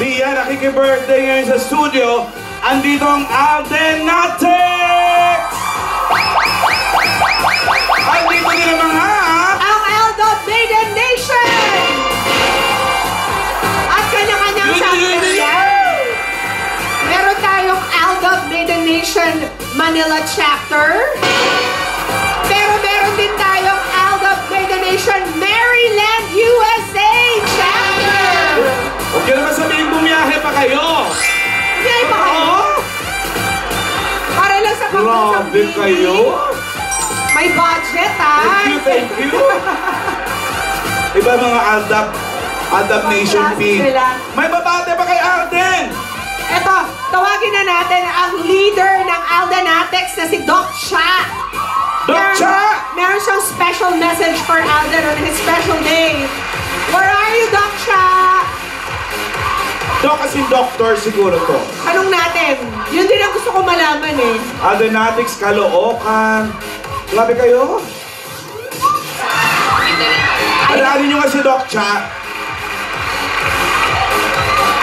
Pia, nakiki-birthday ngayon sa studio. Andito ang Alden Natix! Andito din ang mga... ang Aldab Maiden Nation! At kanya-kanyang chapter. Meron tayong Aldab Maiden Nation Manila chapter. Pero meron din tayong Aldab Maiden Nation Maryland, USA chapter. Huwag ka naman sabihin bumiyahe pa kayo. Bumiyahe pa kayo? Para lang sa Grabe kayo. May budget, ha? Thank you. Iba mga Aldab Nation P. May babate pa kay Alden. Eto, tawagin na natin ang leader ng Alden Natix na si Doc Cha. Doc Cha! Meron siyang special message for Alden on his special day. Where are you, Doc Cha? Doc kasing doctor siguro to. Anong natin? Yun din ang gusto ko malaman eh. Alden Natix, Caloocan. Grabe kayo. Alaanin nyo nga si Doc Cha.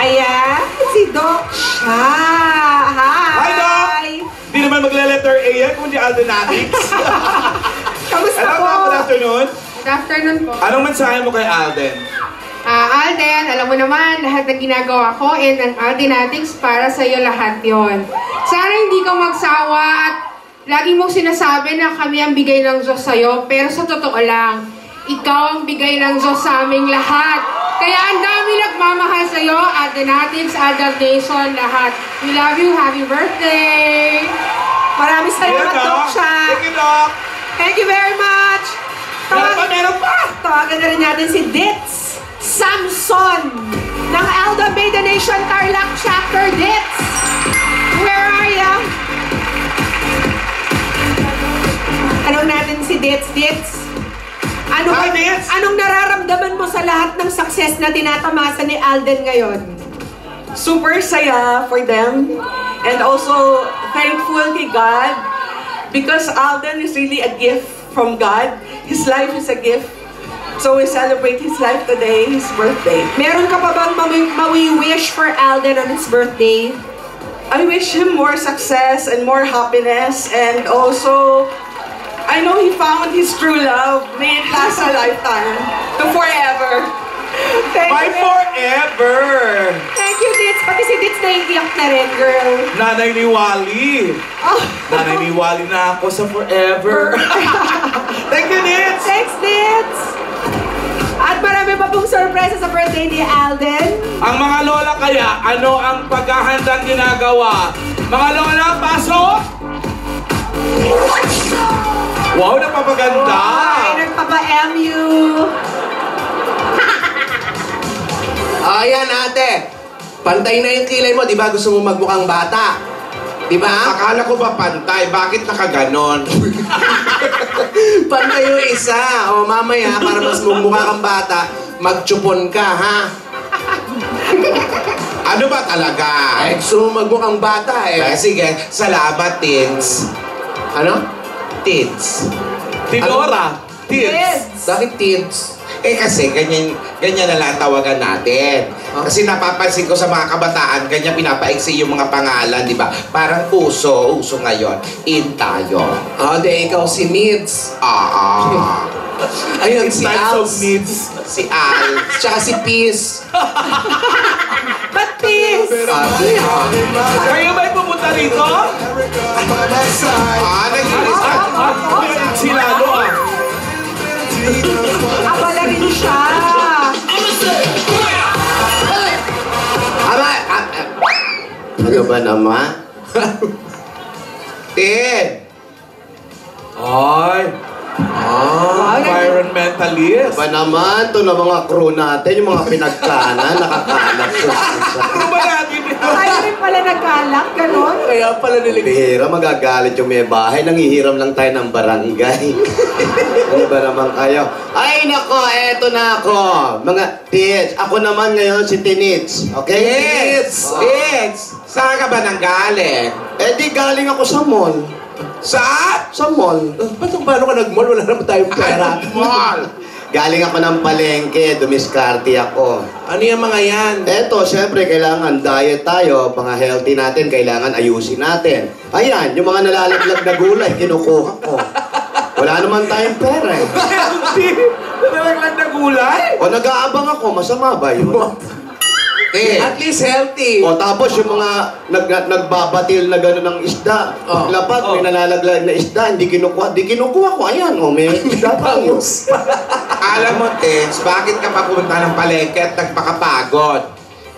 Ayan, si Doc Cha. Hi, Doc! Hindi naman magle-letter A yan kung di Alden Natix. Kamusta Hello, po? Doc. Good afternoon. Good afternoon po. Anong mensahe mo kay Alden? Alden, alam mo naman, lahat ng ginagawa ko and ang Alden Natix para sa iyo lahat yon. Sana hindi ka magsawa at lagi mong sinasabi na kami ang bigay ng Diyos sa'yo, pero sa totoo lang, ikaw ang bigay ng Diyos sa aming lahat. Kaya ang dami nagmamahal sa'yo, Alden Natix, Aldab Nation, lahat. We love you, happy birthday! Maraming salamat, Doc Cha. Thank you, Doc. Thank you very much. Meron pa! Tawagan na rin natin si Ditz Samson ng Aldab Maiden Nation Tarlac Chapter. Ditz! Where are ya? Anong natin si Ditz? Ditz? Hi, Ditz! Anong nararamdaman mo sa lahat ng success na tinatamasa ni Alden ngayon? Super saya for them and also thankful kay God because Alden is really a gift from God. His life is a gift. So we celebrate his life today, his birthday. Meron ka pa bang mawi-wish for Alden on his birthday? I wish him more success and more happiness, and also I know he found his true love. May it last a lifetime to forever. By forever! Thank you, Ditz. Pati si Ditz naiiyak na rin, girl. Nanay ni Wally. Oh. Nanay ni Wally na ako sa forever. Thank you, Nitz! Thanks, Ditz! At marami pa pong surprise sa birthday ni Alden. Ang mga lola kaya, ano ang paghahandang ginagawa? Mga lola, pasok! Wow, napapaganda! Ay, nagpapa-MU. Ayan, ate. Pantay na yung kilay mo, di ba? Gusto mo magmukhang bata. Di ba? Akala ko ba pantay? Bakit nakaganon? Pantay yung isa. O mamaya, para mas mumukha kang bata, magtsupon ka, ha? Ano ba talaga? Ay, gusto mo magmukhang bata, eh. Sige, salamat, Tins. Ano? Tins. Tidora! Tids! Bakit teens? Kasi ganyan na lang tawagan natin. Kasi napapansin ko sa mga kabataan, ganyan pinapaiksi yung mga pangalan, di ba? Parang uso ngayon. In tayo. De ikaw si Needs. Ayun, si Als. Si Al. Tsaka si Peace. Ba't Peace? Kayo ba'y pumunta rito? Nag-iis. Si Lalo ah. Abala rin siya. Ama! Ano ba naman? Tin. Ay! Environmentalist! Ba naman, ito na mga crew natin, yung mga pinagkanan, nakakalat sa Ano ba natin ito? Tayo rin pala nagkalak, gano'n? Kaya pala bihira, magagalit yung may bahay, nangihiram lang tayo ng barangay. Ano ba naman kayo? Ay, nako, eto na ako. Mga Tits, ako naman ngayon si Tinits. Okay? Tits! Saan ka ba nanggaling? Eh di galing ako sa mall. Saan? Sa mall. Paano ka nag-mall? Wala naman tayong pera. Mall. Galing ako ng palengke, dumiskarte ako. Ano yung mga yan? Eto, syempre, kailangan diet tayo, mga healthy natin, kailangan ayusin natin. Ayan, yung mga nalalaglag na gulay, kinukuha ko. Wala naman tayong pera eh. Hindi. Nalaglag na gulay. O nag-aabang ako, masama ba yun? At least healthy. O tapos yung mga nagbabatil na gano'n ng isda. Oh. Lapat, may nalalaglag na isda, hindi kinukuha. Di kinukuha ko, ayan, o may isda tayo. Alam mo, Tens, bakit ka papunta ng palengke at nagpakapagod?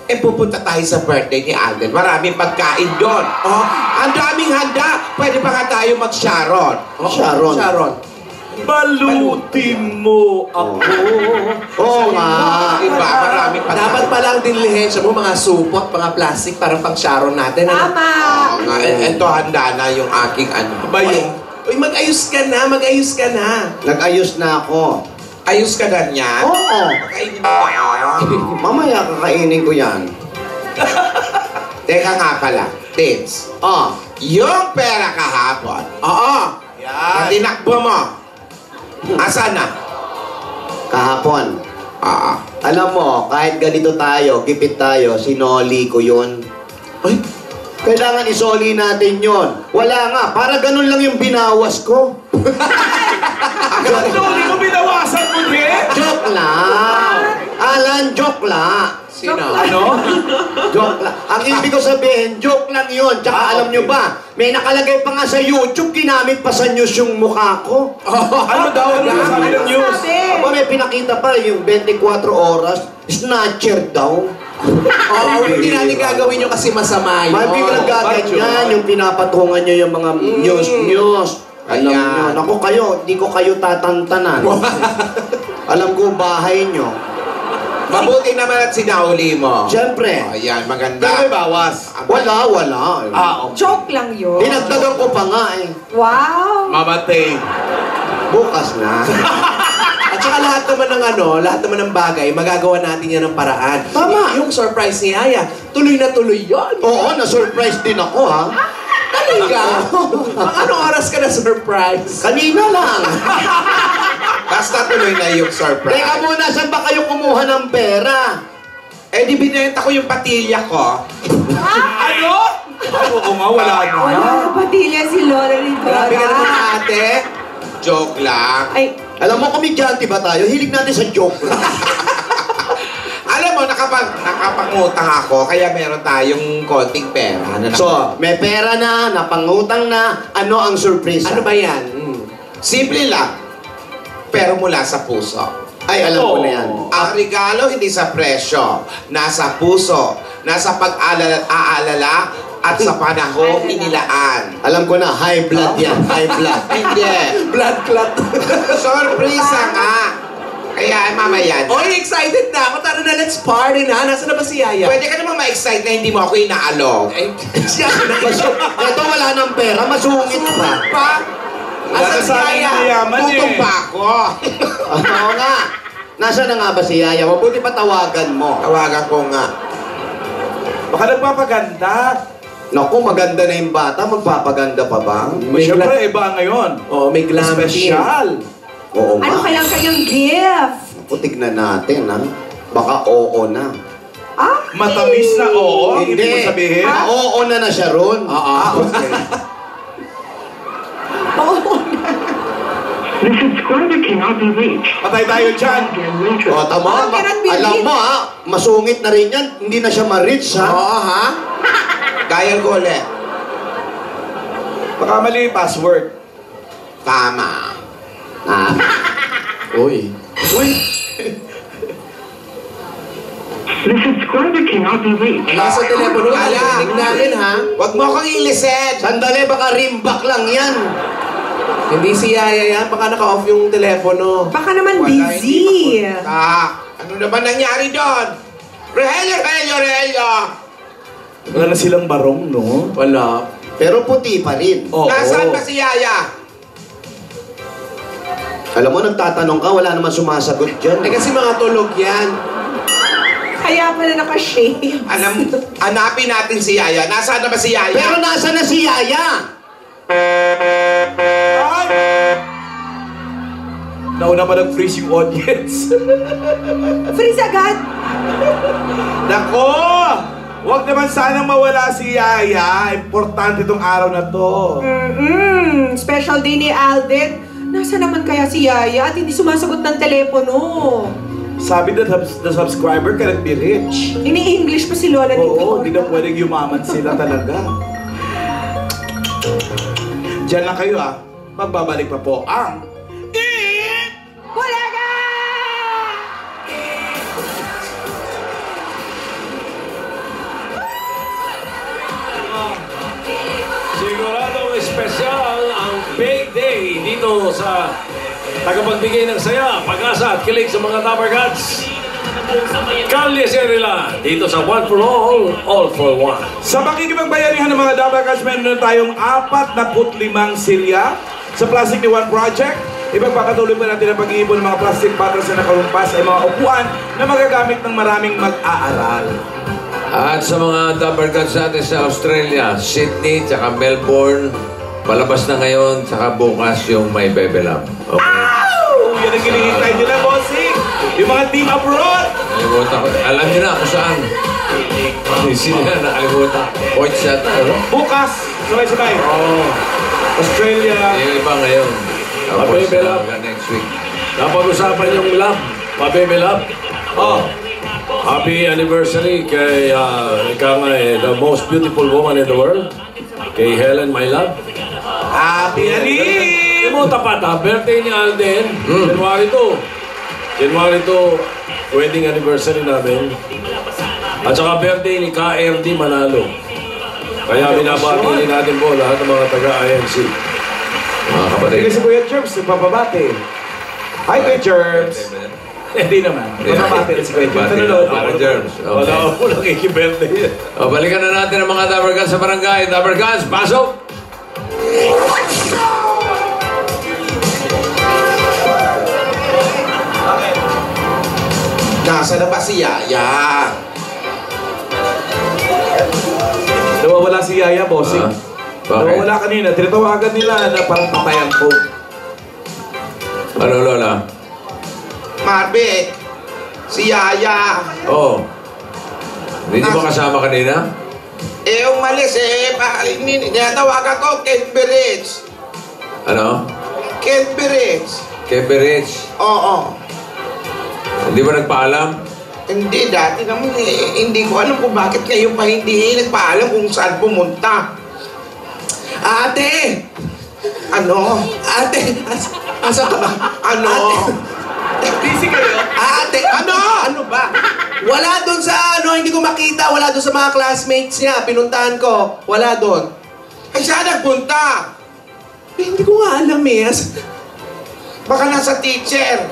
Eh, pupunta tayo sa birthday ni Alden. Maraming pagkain doon. Oh, ang daming handa. Pwede pa nga tayo mag-Sharon. Sharon. Sharon. Balutin mo ako. Oo nga. Diba? Maraming pagkain. Dapat pala ang dinilihensya mo, mga supot, mga plastic, parang pang Sharon natin. Ano? Tama! Oo nga, eto handa na yung aking ano. Ba yung... Uy, mag-ayos ka na, mag-ayos ka na. Nag-ayos na ako. Ayos ka na niyan? Oo. Kainin mo ba? Mamaya kakainin ko yan. Teka nga pala, Tens. Ah, Yung pera kahapon. Oo. Ang tinakbo mo. Asa na? kahapon. Ah. Alam mo, kahit ganito tayo, gipit tayo, sinoli ko yun. Ay, Kailangan isoli natin yon. Wala nga, para ganun lang yung binawas ko. Sorry ko, binawasan mo din. Joke lang. Alan, joke lang. sino? Ano? Joke lang. Ang ibig ko sabihin, joke lang yun. Tsaka alam nyo ba, may nakalagay pa nga sa YouTube, ginamit pa sa news yung mukha ko. Ano daw? Ano sabi ng news? Aba, may pinakita pa yung 24 oras, snatcher daw. Oo, hindi natin gagawin yun kasi masama yun. May pinagaganyan, yung pinapatungan nyo yung mga news. Alam nyo, Ayan. naku kayo, di ko kayo tatantanan. Alam ko bahay nyo. Mabuti naman at sinauli mo. Siyempre. Oh, ayan, Pero maganda. may bawas. Wala. Joke lang yun. Dinagdagan ko pa nga eh. Wow! Mamatay. Bukas na. At saka lahat naman ng bagay, magagawa natin yan ng paraan. Tama. Yung surprise ni Yaya, tuloy na tuloy yun. Oo, na-surprise din ako ha. Talaga? Mga anong oras ka na surprise? Kanina lang. Basta tuloy na yung surprise. Teka muna, saan ba kayo kumuha ng pera? Eh, di binenta ko yung patilya ko. Ano? Ay, oo nga, wala na. Wala na patilya si Lola Grabe ka naman Ridora. ate. Joke lang. Ay, Alam mo, komedyante ba tayo? Hilig natin sa joke lang. Alam mo, nakapangutang ako, kaya meron tayong konting pera. So, may pera na, napangutang na, ano ang surprise? Ano ba yan? Simple lang. Pero mula sa puso. Ay, alam ko na yan. Ang regalo hindi sa presyo, nasa puso, nasa pag-aalala at sa panahong inilaan. Alam ko na, high blood yan, high blood. Hindi. Blood clot. Sorpresa nga. Kaya mamaya na. Oy, excited na ako. Tara na, let's party na. Nasaan na ba si Yaya? Pwede ka naman ma-excite na hindi mo ako inaalok. Ay, siya na. Ito wala ng pera, masungit pa. Pa? Wala na sa akin na yaman eh. Tutong pa ako. Oo nga. Nasaan na nga ba si Yaya? Mabuti pa tawagan mo. Tawagan ko nga. Baka nagpapaganda. Naku, maganda na yung bata, magpapaganda pa ba? Siyempre, iba ngayon. Oh, may glam Special. Oo ano nga. kayang kanyang gift? Naku, tignan natin ha. Baka oo na. Ah? Matamis na oo. Ang ibig mo sabihin? Oo na siya ron. okay. The subscriber cannot be reached. Patay tayo dyan. O, tama. cannot be Alam reached. mo ha, masungit na rin yan. Hindi na siya ma-reach ha. Oo, ha? Gayal ko ulit. Baka mali yung password. Tama. Ah, Uy. The subscriber cannot be reached. Nasa telepono, Alam. narinig namin ha. Huwag mo akong ilisin. sandali, baka rimback lang yan. Hindi si Yaya yan, baka naka-off yung telepono. Baka naman Wala, busy. hindi mapunta. Ano naman nangyari doon? Rogelio! Wala na silang barong, no? Wala. Pero puti pa rin. Oo. Nasaan ba si Yaya? Alam mo, nagtatanong ka, wala naman sumasagot dyan. Eh kasi mga tulog yan. Kaya pala naka-shave. Hanapin natin si Yaya. Nasaan na ba si Yaya? Pero nasa na si Yaya? Nauna pa nag-freeze yung audience. Freeze agad! Nako! Huwag naman sanang mawala si Yaya. Importante itong araw na to. Special day ni Alden. Nasa naman kaya si Yaya at hindi sumasagot ng telepono? Sabi na the subscriber cannot be rich. Ini-English pa si Lola ni Oo, hindi na pwedeng yumaman sila talaga. Diyan lang kayo ah. Magbabalik pa po ang Bulaga! Siguradong espesyal ang Big Day dito sa tagapagbigay ng saya, pag-asa at kilig sa mga Dapper Cats. Kalye Serila, dito sa One for All for One. Sa pakikipagbayanihan ng mga Dapper Cats, meron na tayong 45 silya sa Plastic ni One Project. Ipagpapatuloy pa natin ang pag-iipon ng mga plastic bottles na nakalumpas ay mga upuan na magagamit ng maraming mag-aaral. At sa mga Dapper Cats natin sa Australia, Sydney, tsaka Melbourne, palabas na ngayon, tsaka bukas yung may bebelam. Okay. Ow! Yan ang kinihintay nila, bossing! Yung mga team abroad! Nakalimutan ko. Alam niyo na kung saan. Sino na nakalimutan? Point shot. Ano? Bukas! Sabay-sabay! Oh. Australia! Yung iba ngayon. Tapos next week. Napag-usapan yung love. Pabebe love. Oh! Happy anniversary kay the most beautiful woman in the world. Kay Helen, my love. Happy Ani! Mo tapat ha, birthday ni Alden. January 2. January 2, wedding anniversary namin. At saka birthday ni KRD Manalo. Kaya binabati natin po lahat ng mga taga-INC. Mga kapatid. Sige si Kuya Germs, nagpapabati. Hi Kuya Germs! Hindi naman. Nagpapabati rin si Kuya Germs. Nanonood Para ako. Germs. Wala ako lang birthday. O, balikan na natin ang mga Dapper Cats sa barangay. Dapper Cats, pasok! Nasa na ba si Yaya? Nawawala si Yaya, bossing. Bakit? Nawawala kanina. Tinatawagan nila na parang patayan ko. Ano, Lola? Marbe, si Yaya. Oo. Hindi niyo ba kasama kanina? Umalis tinatawagan ko, Cambridge. Ano? Cambridge. Cambridge. Oo. Hindi ba nagpaalam? Hindi, dati naman hindi ko alam kung bakit kayo pa hindi nagpaalam kung saan pumunta. Ate! Ano? Ate! Asa ka ba? Ano? Busy kayo? Ate, ano? Ano ba? Wala doon sa hindi ko makita. Wala doon sa mga classmates niya. Pinuntahan ko. Wala doon. Ay, saan nagpunta? Hindi ko nga alam eh. Baka nasa teacher.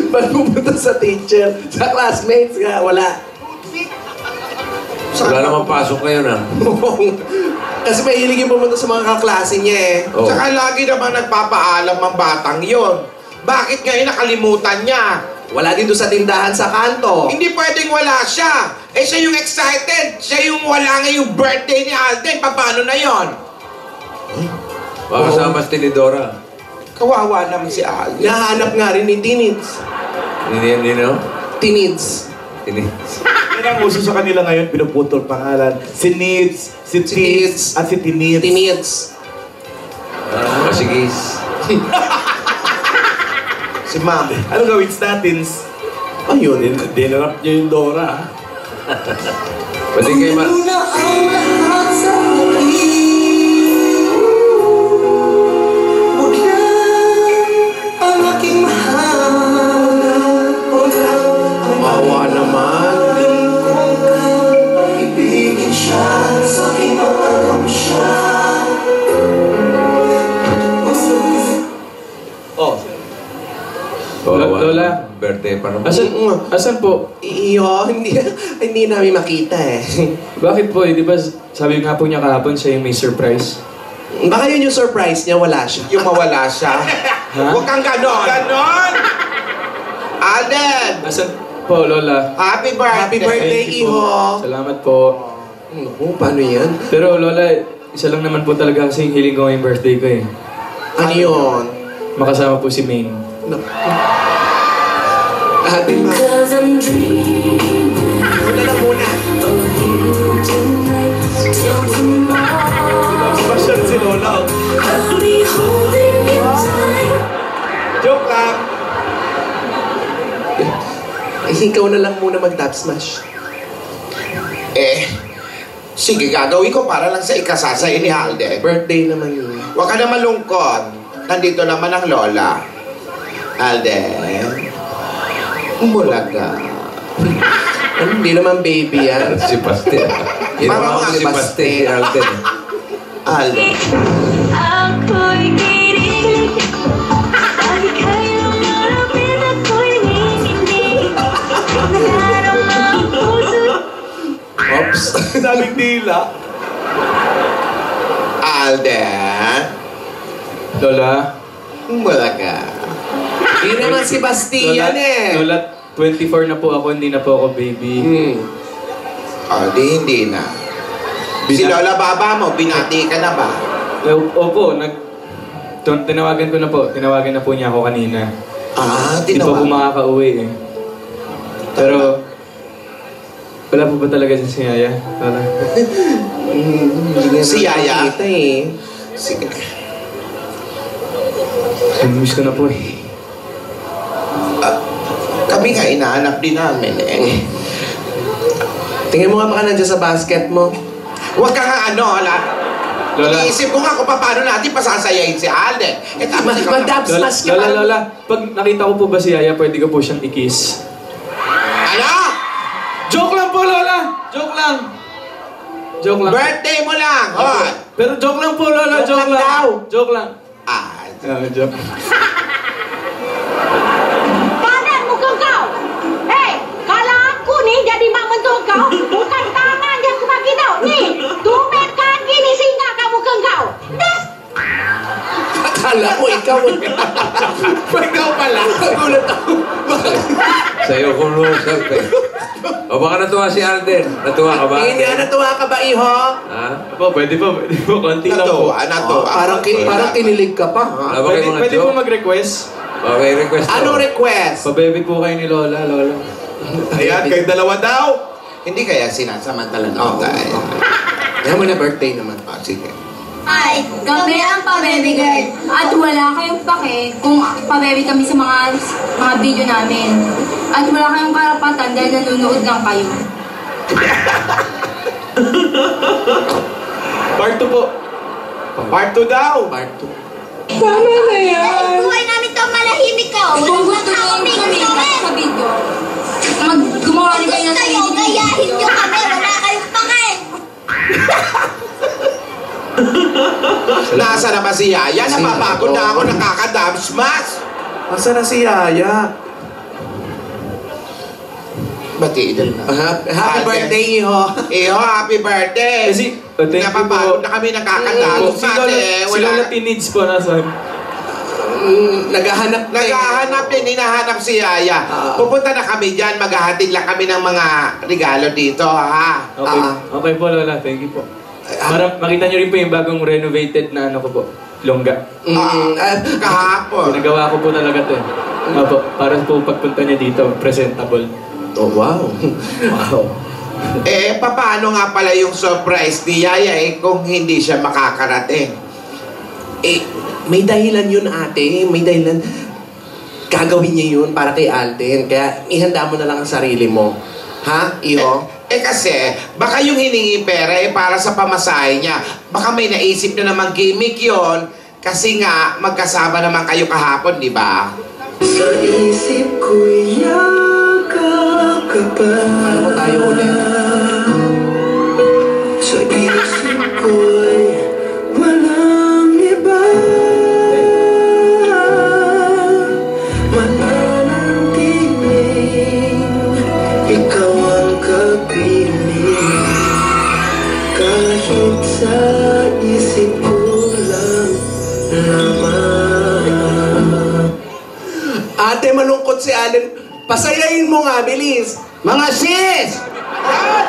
Ba't pupunta sa teacher? Sa classmates nga, wala. Wala namang pasok ngayon ah. Kasi mahilig yung pumunta sa mga kaklase niya eh. Oh. Tsaka lagi naman nagpapaalam ang batang yon. Bakit ngayon nakalimutan niya? Wala din doon sa tindahan sa kanto. Hindi pwedeng wala siya. Siya yung excited. Siya yung wala ngayong birthday ni Alden. Paano na yon? Baka kasama si Tinidora. Kawawa naman si Alden. Nahanap nga rin ni Tinids. Hindi no? Tinids. Yan ang uso sa kanila ngayon, pinuputol pangalan. Si Nids, si Tits, at si Tinids. Tinids. Masigis. Si Ma'am. Ano gawin natin? Ayun. Dinarap niya yung Dora. Pwede kayo Wawa naman. Oh. Lola, birthday pa naman. Asan po? Iyo, hindi namin makita eh. Bakit po? Di ba sabi nga po niya kahapon siya yung may surprise? Baka yun yung surprise niya, wala siya. Yung mawala siya. Huwag kang ganon. Ganon! Alden! Asan po, Lola? Happy birthday! Happy birthday, Thank you po. Iho! Salamat po. Naku, paano yan? Pero Lola, isa lang naman po talaga kasi yung hiling ko ngayong birthday ko eh. Ano yun? makasama po si Maine. Ate Ma. Una lang muna. Masyal si Lola. Joke lang. Ikaw na lang muna mag-dab smash. Sige, gagawin ko para lang sa ikasasay ni Alden. Birthday naman yun. Huwag ka na malungkot. Nandito naman ang lola. Alden, bulaga. Hindi naman baby yan. Si Pastel. Parang si Pastel, Alden. Alden. Ako'y kinikilig. Ang kayang maraming ako'y nanginginig. Nadarama ang puso. Oops. Daming dila. Alden, Lola? bulaga. Hindi naman si Bastian Lola, 24 na po ako, hindi na po ako baby. Hindi na. Si Lola Baba mo, binati ka na ba? Opo, tinawagan ko na po. Tinawagan na po niya ako kanina. Hindi pa po makakauwi eh. Pero, wala po ba talaga si Yaya? Lola? Si Yaya? Kita eh. Sige. Miss ko na po eh. Kami nga inahanap din namin eh. Tingnan mo nga baka nandiyan sa basket mo. Huwag ka nga Lola. Iniisip ko nga kung paano natin pasasayahin si Alden. Mag-dab smash ka pa. Lola, pag nakita ko po ba si Yaya, pwede ko po siyang i-kiss. Ano? Joke lang po, Lola! Joke lang! Joke lang. Birthday mo lang, hot! Pero joke lang po, Lola. Joke lang. daw. Joke lang. Joke. Panan mo kang kau? Kala aku ni jadi mak mentua kau, bukan tangan yang aku bagi tau. Ni, tumpet kaki ni singgah kamu kang kau. Akala ko ikaw. Ikaw pala. Nagulat ako. Sa'yo kung lusap eh. O baka natuwa si Alden. Natuwa ka ba? Hindi nga natuwa ka ba, iho? Ha? Pwede po. Konti lang po. Natuwa. Parang kinilig ka pa, ha? Wala ba kayo mga Pwede po joke? mag-request. May request po. Anong request? Pabebe po kayo ni Lola, Lola. Ayan, kayo dalawa daw. Hindi kaya sinasamantala na tayo. Kaya mo na birthday naman. Sige. Ay, kami ang pabebe girl. At wala kayong pake kung pabebe kami sa mga video namin. At wala kayong karapatan dahil nanonood lang kayo. Part 2 po. Part 2 daw. Part 2. Tama na yan. Buhay namin ito, malahimik ka. Kung gusto nyo sumikat sa video, gumawa rin kayo ng sarili nyo. Gayahin nyo kami, wala kayong pake. Nasa na ba si Yaya? Napapagod na ako, nakaka-dab smash. Asa na si Yaya? Batiin na. Happy birthday, iho. Iho, happy birthday. Kasi, thank you Napapagod po. na kami, nakaka-dab Si smash eh. Lola Teenage po nasa. Naghahanap din, hinahanap si Yaya. Pupunta na kami dyan, maghahatid lang kami ng mga regalo dito, ha? Okay po, Lola. Thank you po. Para makita nyo rin po yung bagong renovated na ano ko po. Longga. Kahapon. Pinagawa ko po talaga ito. Opo, para po pagpunta niya dito, presentable. Oh, wow. Wow. Paano nga pala yung surprise ni Yaya kung hindi siya makakarating? May dahilan yun, ate. May dahilan. Gagawin niya yun para kay Alden. Kaya ihanda mo na lang ang sarili mo. Ha, iho? Kasi, baka yung hiningi pera para sa pamasahe niya. Baka may naisip na naman gimmick yon. Kasi nga, magkasama naman kayo kahapon, di ba? Sa isip ko'y yakap ka pa. Ano ko tayo ulit? Sa isip ko'y walang iba. Mananatiling ikaw ang kapiling. Kahit sa isip ko lang naman. Ate, malungkot si Alden. Pasayahin mo nga, bilis. Mga sis!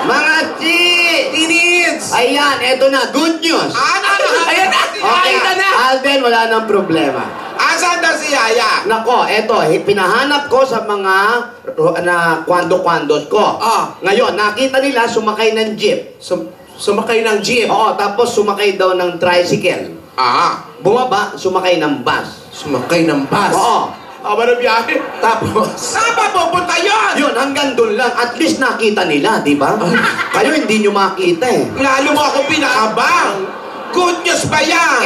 Mga sis! Teenage! Ayan, eto na. Good news! Ayan na! Okay, Ayan na! Alden, wala nang problema. Nasaan daw si Yaya? Nako, eto, pinahanap ko sa mga kwando-kwandos ko. Ngayon, nakita nila sumakay ng jeep. Sumakay ng jeep? Oo, tapos sumakay daw ng tricycle. Bumaba, sumakay ng bus. Sumakay ng bus? Oo. Aba na biyahe. Tapos, saan ba pupunta yun? Yun, hanggang doon lang. At least nakita nila, di ba? Kayo hindi nyo makita eh. Lalo mo ako pinakabang. Good news ba yan?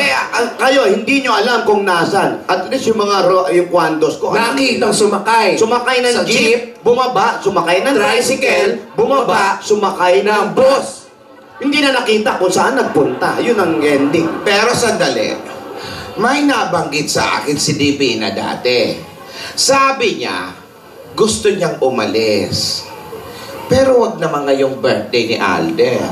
Kayo, hindi nyo alam kung nasan. At least yung mga yung kwandos ko. Nakitang sumakay. Sumakay ng sa jeep, bumaba, sumakay ng tricycle, bumaba, sumakay ng bus. Hindi na nakita kung saan nagpunta. Yun ang ending. Pero sandali. May nabanggit sa akin si Divina dati. Sabi niya, gusto niyang umalis. Pero wag naman ngayong birthday ni Alden.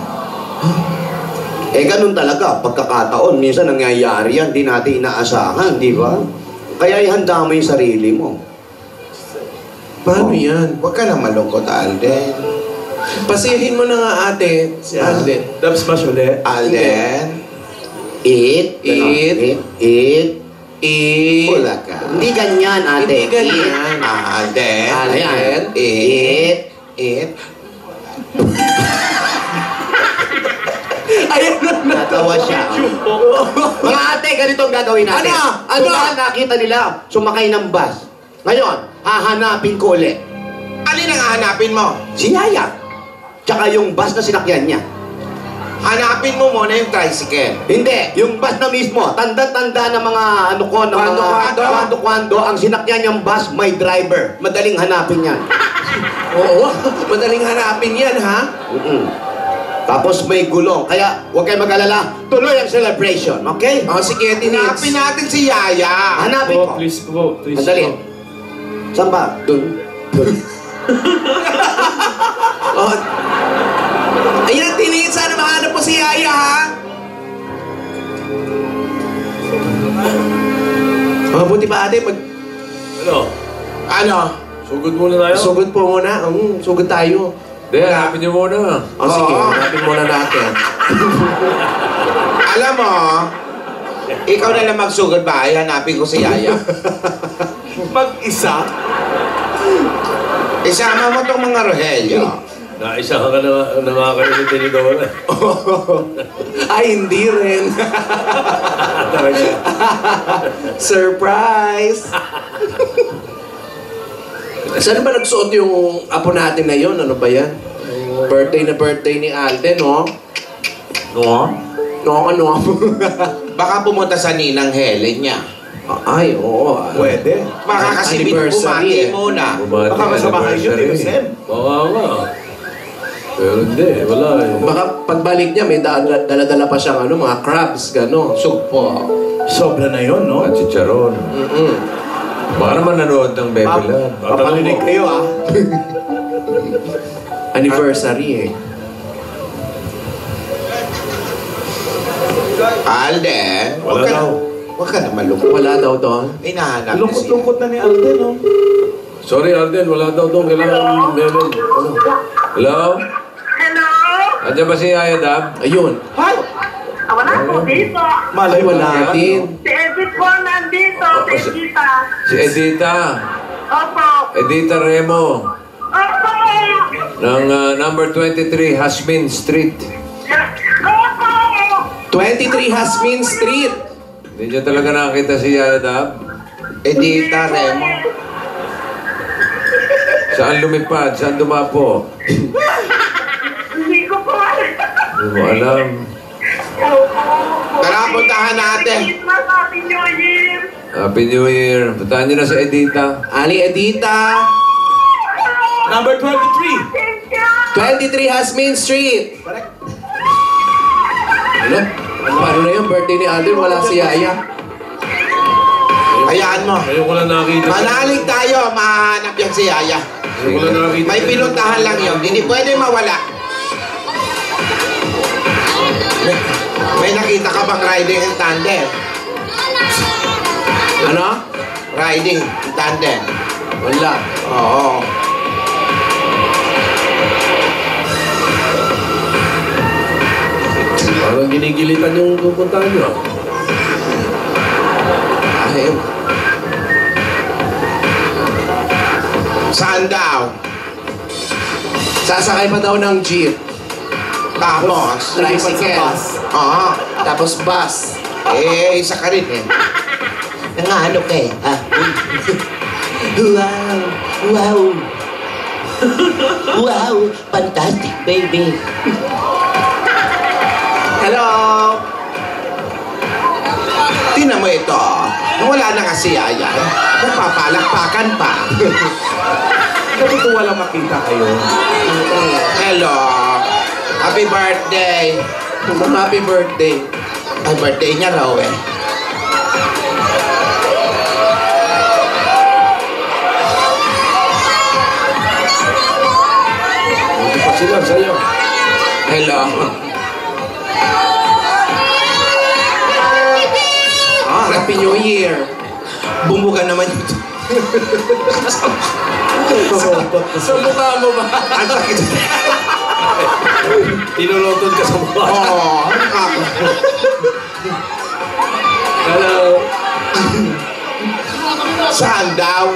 Eh, ganun talaga. Pagkakataon, minsan nangyayari yan. Di natin inaasahan, di ba? Kaya ihanda mo yung sarili mo. Paano yan? Huwag ka na malungkot, Alden. Pasihin mo na nga ate, si Alden. Dub smash ulit. Alden. Eat. Wala ka. Hindi ganyan, ate. Hindi ganyan. Alden. Alden. Eat. Ayun na. Natawa siya. Mga ate, ganito ang gagawin natin. Ano? Kung nakita nila, sumakay ng bus. Ngayon, hahanapin ko ulit. Alin ang hahanapin mo? Si Yaya. Tsaka yung bus na sinakyan niya. Hanapin mo muna yung tricycle. Hindi, yung bus na mismo. Tanda-tanda ng mga kwando-kwando. Ang sinakyan niyang bus, may driver. Madaling hanapin yan. Oo, madaling hanapin yan, ha? Tapos may gulong. Kaya huwag kayo mag-alala. Tuloy ang celebration, okay? Sige, Hanapin natin si Yaya. Hanapin ko. Please po, please Madali. po. Saan ba? Doon. Ayun, tingin sana mahanap po si Yaya, ha? Mabuti pa ate, Ano? Sugod muna tayo? Sugod po muna. Sugod tayo. Hindi, hanapin niyo muna. Sige, hanapin muna natin. Alam mo, ikaw na lang magsugod ba? Hanapin ko si Yaya. Mag-isa? Isama mo tong mga Rogelio. Naisa ka na mga kayo tinidora. Ay, hindi rin. Surprise! Saan ba nagsuot yung apo natin na yun? Ano ba yan? Birthday na birthday ni Alden, no? No? Baka pumunta sa ninang Helen niya. Ay, oo. Pwede. Baka kasi bumati muna. Baka masama kayo yun, Sen. Baka nga. Pero hindi, wala eh. Baka pagbalik niya, may dala-dala pa siyang mga crabs, gano'n. Sugpo. Sobra na yun, no? At chicharon. Baka naman nanood ng Bebe Lab. Papalinig kayo, ah. Anniversary, eh. Alden, Wala daw. Huwag ka na malungkot. Wala daw doon. May nahanap na siya. Lungkot-lungkot na ni Alden, no? Sorry Alden, wala daw doon. Kailangan meron. Hello? Hello? Andiyan ba si Yaya Dab? Ayun. Hi! Wala po dito. Ay, wala din. Si Edith po nandito. Si Edita. Si Edita. Opo. Edita Remo. Opo. Ng number 23, Hasmin Street. Opo. 23 Hasmin Street. Hindi niyo talaga nakakita si Yaya Dab? Edita Remo. Saan lumipad? Saan dumapo? Hindi ko po alam. Hindi mo alam. Tara, puntahan natin. Christmas, Happy New Year. Happy New Year. Puntahan niyo na si Edita. Ali Edita. Number 23. 23 Hasmin Street. Ano? Paano na yung birthday ni Alden? Wala si Yaya. Hayaan mo. Ngayon ko lang nakita. Manalig tayo, mahanap yan si Yaya. Ngayon ko lang nakita. May pinuntahan lang yun. Hindi pwede mawala. May nakita ka bang riding in tandem? Ano? Riding in tandem. Wala. Oo. Parang ginigilitan yung pupuntahan nyo. Ay, Saan daw? Sasakay pa daw ng jeep. Tapos? Tricycle. Oo. Tapos bus. Isa ka rin eh. Ano ka eh? Wow! Wow! Wow! Fantastic, baby! Hello! Tingnan mo ito. Nung wala na kasi yan, nagpapalakpakan pa. Natutuwa lang makita kayo. Hello. Happy birthday. Happy birthday. Ay, birthday niya raw eh. Hindi pa sila sa'yo. Hello. Happy New Year. Bumuga naman ito. Sa mukha mo ba? Ang sakit. Tinulotod ka sa mukha. Oo. Hello. Saan daw?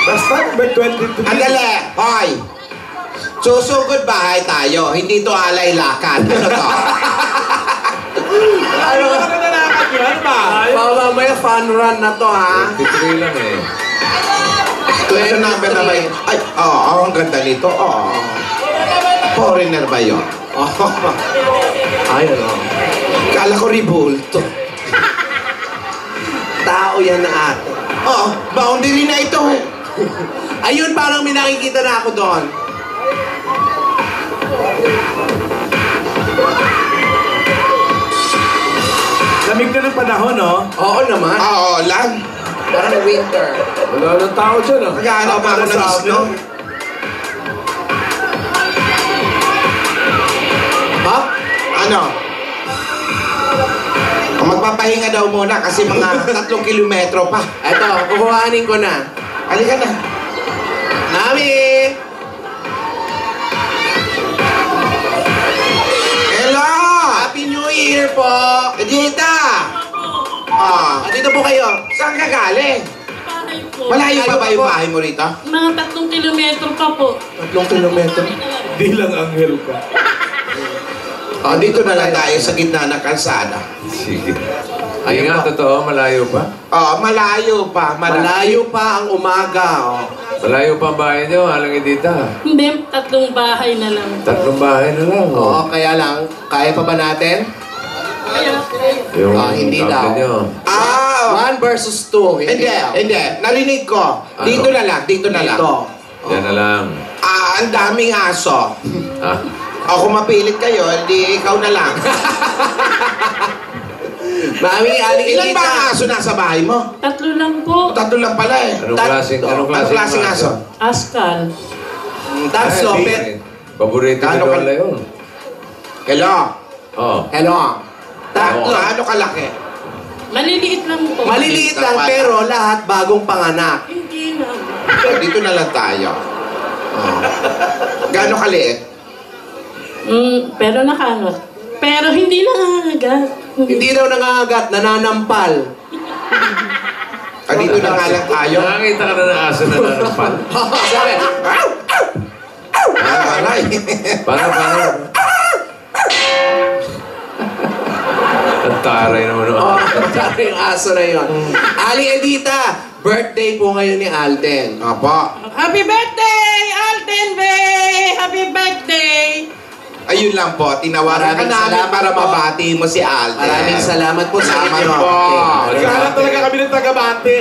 Basta number 22. Andali! Hoy! Susugod bahay tayo. Hindi to alay lakad. Ano to? Ano ka na nalakad yun? Ano ba? Mamaya fun run na to, ha? 53 lang eh. Ano number na ba yun? Ay, oo. Ang ganda nito. Oo. Foreigner ba yun? Ay, ano? Kala ko ribulto. Tao yan na ate. Oo. Boundary na ito. Ayun, parang may nakikita na ako doon. Lamig na ng panahon, no? Oo naman. Oo lang. Parang winter. Wala nang tao dyan ah. Naghahanap pa ako ng isno. Ha? Ano? Magpapahinga daw muna kasi mga 3 kilometro pa. Eto, kukuhanin ko na. Halika na. Nami! Hello! Happy New Year po! Edita! Dito po kayo. Saan ka galing? Bahay po. Malayo pa ba yung bahay mo rito? Mga 3 kilometro pa po. 3 kilometro. Di lang anghel ka. Dito na lang tayo sa gitna ng kalsada. Sige. Ayun nga, totoo, malayo pa. Malayo pa. Malayo pa ang umaga. Malayo pa ang bahay niyo, alang Edita. Hindi, 3 bahay na lang. 3 bahay na lang. Oo, kaya lang, kaya pa ba natin? Yung hindi kable daw. niyo. 1 versus 2. Hindi. Narinig ko. Dito na lang. Dito na lang. Yan na lang. Ang daming aso. Ako mapilit kayo, hindi ikaw na lang. Mami, aling Ilan ba ang aso nasa bahay mo? 3 lang po. 3 lang pala eh. Anong klaseng aso? Askal. Tatlo. Paborito ni Lola yun. Hello? Hello. Tatlo. Gaano kalaki? Maliliit lang po. Maliliit lang pero lahat bagong panganak. Hindi na. Dito na lang tayo. Gaano kaliit? Pero nakaangat. Pero hindi nangangagat. Hindi daw nangangagat, nananampal. Dito na nga lang tayo. Nakakita ka na ng aso na nanampal. Sabi, Para. Ang taray naman. sabi yung aso na yun. Aling Edita, birthday po ngayon ni Alden. Apa. Happy birthday, Alden Bay! Happy birthday! Ayun lang po, tinawaran ka Maraming namin salamat para po. mabati mo si Alden. Maraming salamat po sa Salamat inyo. po. Nagkahanap talaga kami ng taga-bante.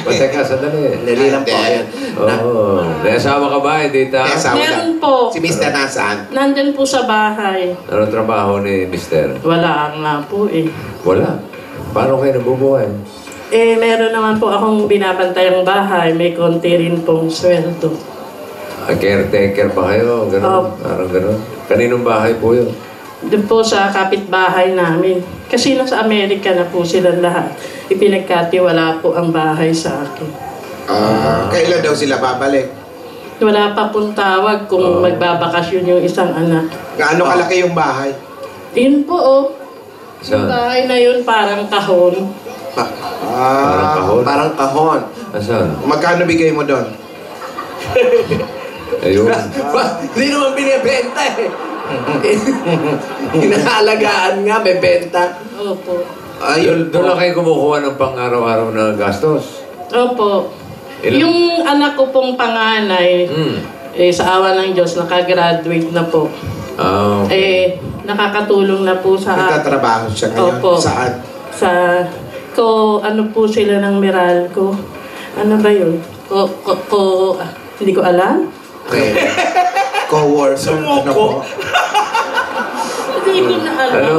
Teka, sandali. Dali lang po yan. Oo. May asawa ka ba, Edita? Meron po. Si Mr. nasaan? Nandyan po sa bahay. Anong trabaho ni Mister? Wala nga po eh. Wala. Paano kayo nabubuhay? Meron naman po akong binabantayang bahay. May konti rin pong sweldo. Caretaker ba kayo? Ganun. Parang ganun. Kaninong bahay po yun? Doon po sa kapitbahay namin. Kasi nasa Amerika na po silang lahat. Ipinagkatiwala po ang bahay sa akin. Kailan daw sila babalik? Wala pa pong tawag kung magbabakasyon yung isang anak. Gaano kalaki yung bahay? Yun po oh. Saan? Yung bahay na yun parang kahon. Parang kahon? Parang kahon. Asan? Magkano bigay mo doon? Ayun. Hindi naman binibenta eh. Inaalagaan nga, may benta. Opo. Ayun Doon lang kayo kumukuha ng pang-araw-araw na gastos. Opo. Yung anak ko pong panganay, sa awa ng Diyos, nakagraduate na po. Oh. Nakakatulong na po sa... Nagtatrabaho siya ngayon. Opo. Saan? Ano po sila ng Meralco? Ano ba yun? Hindi ko alam. Okay. Co-worker. Ano po? Hindi ko na alam. Ano?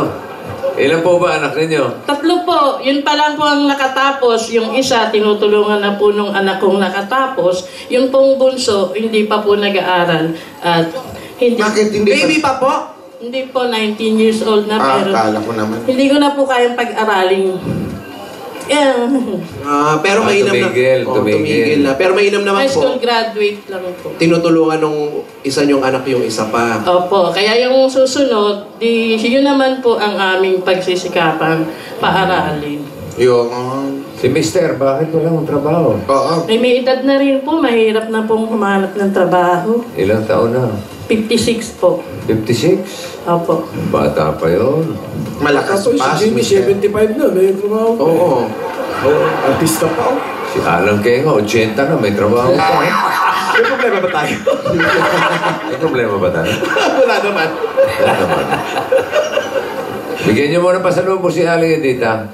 Ilan po ba anak ninyo? 3 po. Yun pa lang po ang nakatapos. Yung isa, tinutulungan na po nung anak kong nakatapos. Yung pong bunso, hindi pa po nag-aaral. At hindi... Bakit hindi Baby pa po? Hindi po, 19 years old na. Pero akala ko naman. hindi ko na po kayang pag-aralin. Pero mainam na. Tumigil. na. Pero mainam naman High school po. graduate lang po. Tinutulungan nung isa niyong anak yung isa pa. Opo, kaya yung susunod, yun naman po ang aming pagsisikapan, paaralin. Yung... Si Mister, bakit walang trabaho? Oo. May edad na rin po, mahirap na pong humanap ng trabaho. Ilang taon na? 56 po. 56? Opo. Bata pa yun. Malakas pa. Si Jimmy, 75 na. May trabaho pa. Oo. Artista pa. Si Alan Kenga, 80 na. May trabaho pa. May problema ba tayo? May problema ba tayo? Wala naman. Wala naman. Bigyan niyo muna pasalubong si Ali Edita.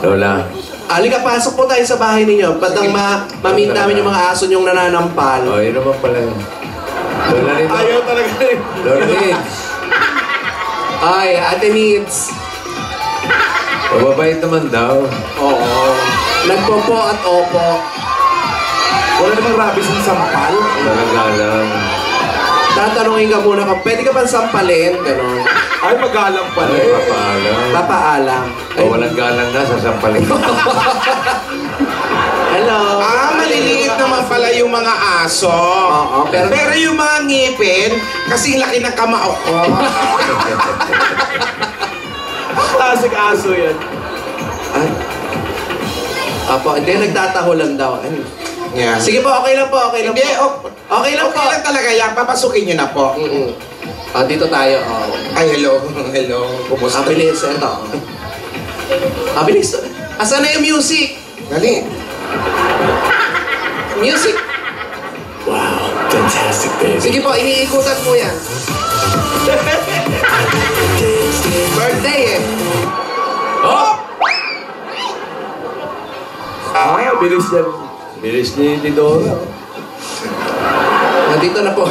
Lola. Halika, pasok po tayo sa bahay ninyo. Batang ma-meet namin yung mga aso niyong nananampal. Oh, yun naman pala yun. Lola Nito. Ayaw talaga eh. Lola Nits. Ay, Ate Needs. Mababait naman daw. Oo. Nagpopo at opo. Wala namang rabies ng sampal. Talaga lang. Tatanungin ka muna ka, pwede ka bang sampalin? Ganon. Ay, magalang pala eh. Papaalam. Papaalam. O walang galang na, sasampalin. Hello. Maliliit naman pala yung mga aso. Oo, pero yung mga ngipin, kasing laki ng kamao ko. Classic aso yan. Ay. Apo, hindi, nagtataho lang daw. Ay. Yeah. Sige po, okay lang po, okay lang Hindi, po. Okay lang po. Okay lang talaga yan. Papasukin nyo na po. Dito tayo. Ay, hello. Hello. Kumusta? Bilis. Ito. Bilis. Asan na yung music? Dali. Music. Wow, fantastic, baby. Sige po, iniikutan po yan. Birthday eh. Oh! Bilis yan. Bilis ni Tidora. Nandito na po.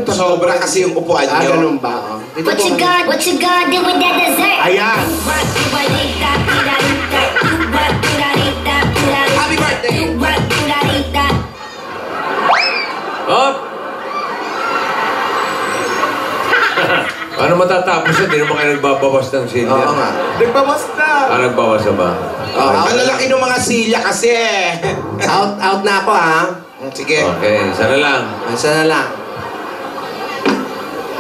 Sobra kasi yung upuan nyo. Ganun ba? Dito What po. you gonna do with that dessert? Ayan. Happy birthday! Up! Paano matatapos yun? Hindi naman kayo nagbabawas ng silya. Oo nga. Nagbawas na. Nagbawas na ba? Ang lalaki ng mga silya kasi. Out na ako ha. Sige. Okay, sana lang. Asa na lang.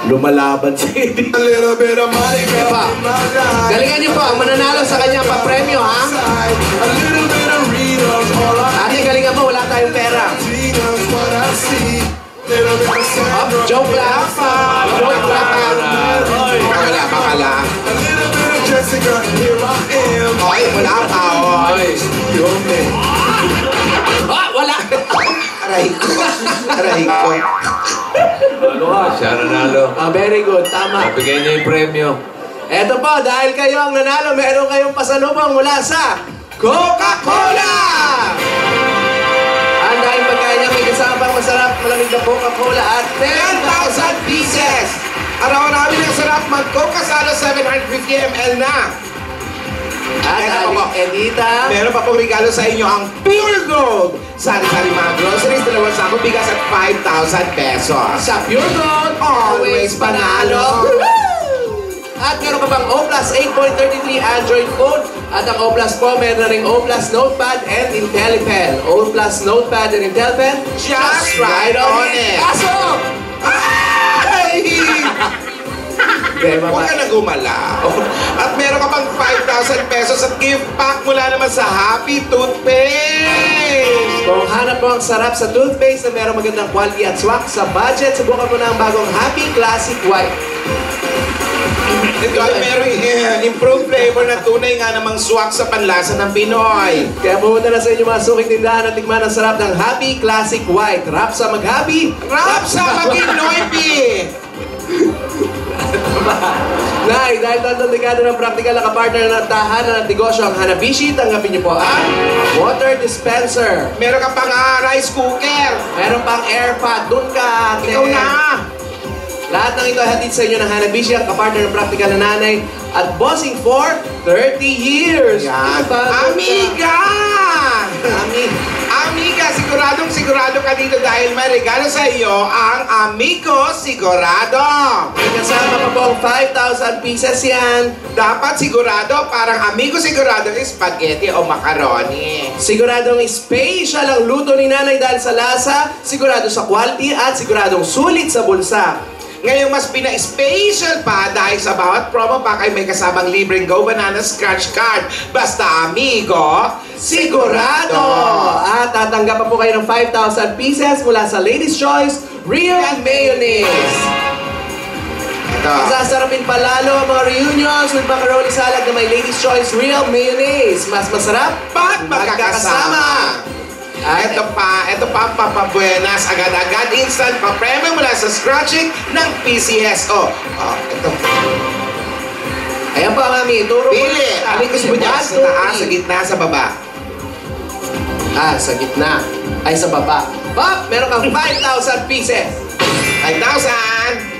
Lumalaban si Eddie. A little bit of money Pa. Galingan niyo po ang mananalo sa kanyang pa-premyo ha. A little bit of readers, all I Ate, galingan mo, wala tayong pera. see is what I see. Little bit of Sandra. Joke lang. Joke lang. Bakala. A little bit of Jessica, here I am. Ay, wala pa. Ay, Your man. Wala. Aray ko. Aray ko. ano ka? Siya nanalo. Very good, tama. Bigyan niya yung premyo. Eto po, dahil kayo ang nanalo, meron kayong pasalubong mula sa Coca-Cola! Ang dahil pagkain niya may kasama masarap, malamig na Coca-Cola at 10,000 pieces! Araw-arawi ng sarap mag-Coca Salo 750 ml na. At Aling Edita. Meron pa pong regalo sa inyo ang Pure Gold. Sari-sari mga groceries, dalawang sako bigas at 5,000 pesos. Sa Pure Gold, always panalo! At meron ka bang O Plus 8.33 Android phone? At ang O Plus po, meron na rin O Plus Notepad and IntelliPen. O Plus Notepad and IntelliPen, just right on it! Kaso! Ay! Huwag ka na gumalaw. At meron ka pang 5,000 pesos at gift pack mula naman sa Happy Toothpaste. Kung hanap mo ang sarap sa toothpaste na merong magandang quality at swak sa budget, subukan mo na ang bagong Happy Classic White. Ito ay merong improved flavor na tunay nga namang swak sa panlasa ng Pinoy. Kaya pumunta na sa inyo mga suking tindahan at tikman ang sarap ng Happy Classic White. Rap sa mag-happy, Rap sa maging Noipi! Nay, dahil tatlong dekada ng praktikal na kapartner ng tahanan at negosyo ang Hanabishi, tanggapin niyo po ang water dispenser. Meron ka pang rice cooker. Meron pang airpot. Doon ka, ate. Ikaw na! Lahat ng ito ay hatid sa inyo ng Hanabishi, ang kapartner ng praktikal na nanay at bossing for 30 years. Yan. Amiga! Amiga, sigurado ka dito dahil may regalo sa iyo ang Amigo Sigurado. May kasama pa po ang 5,000 pieces yan. Dapat sigurado, parang Amigo Sigurado spaghetti o macaroni. Siguradong special ang luto ni nanay dahil sa lasa, sigurado sa quality at siguradong sulit sa bulsa. Ngayong mas pina-special pa dahil sa bawat promo pack ay may kasamang libreng Go Banana Scratch Card. Basta Amigo, sigurado! At tatanggap pa po kayo ng 5,000 pieces mula sa Ladies' Choice Real Mayonnaise. Masasarapin pa lalo ang mga reunions with macaroni salad na may Ladies' Choice Real Mayonnaise. Mas masarap Pag magkakasama! Ito pa ang papabuenas, agad-agad instant pa-premyo mula sa scratching ng PCSO. Ito. Ayan pa, mami. Turo mo. Pili. Alin gusto mo dyan? Sa taas, sa gitna, sa baba. Sa gitna. Ay, sa baba. Pop, meron kang 5,000 pieces. 5,000!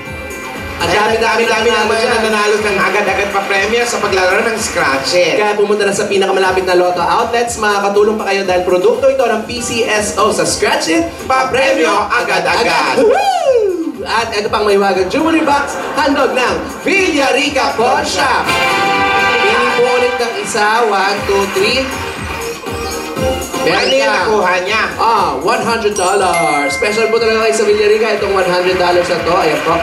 Ang dami-dami naman na nanalo ng agad-agad pa-premyo sa paglalaro ng scratching. Kaya pumunta na sa pinakamalapit na Lotto outlets, makakatulong pa kayo dahil produkto ito ng PCSO sa Scratch It, pa-premyo agad-agad. At ito pang mahiwagang jewelry box, handog ng Villarica Pawn Shop. Pili po ulit ng isa, 1, 2, 3. Ano yung nakuha niya? $100. Special po talaga kayo sa Villarica. Itong $100 na to. Ayan po.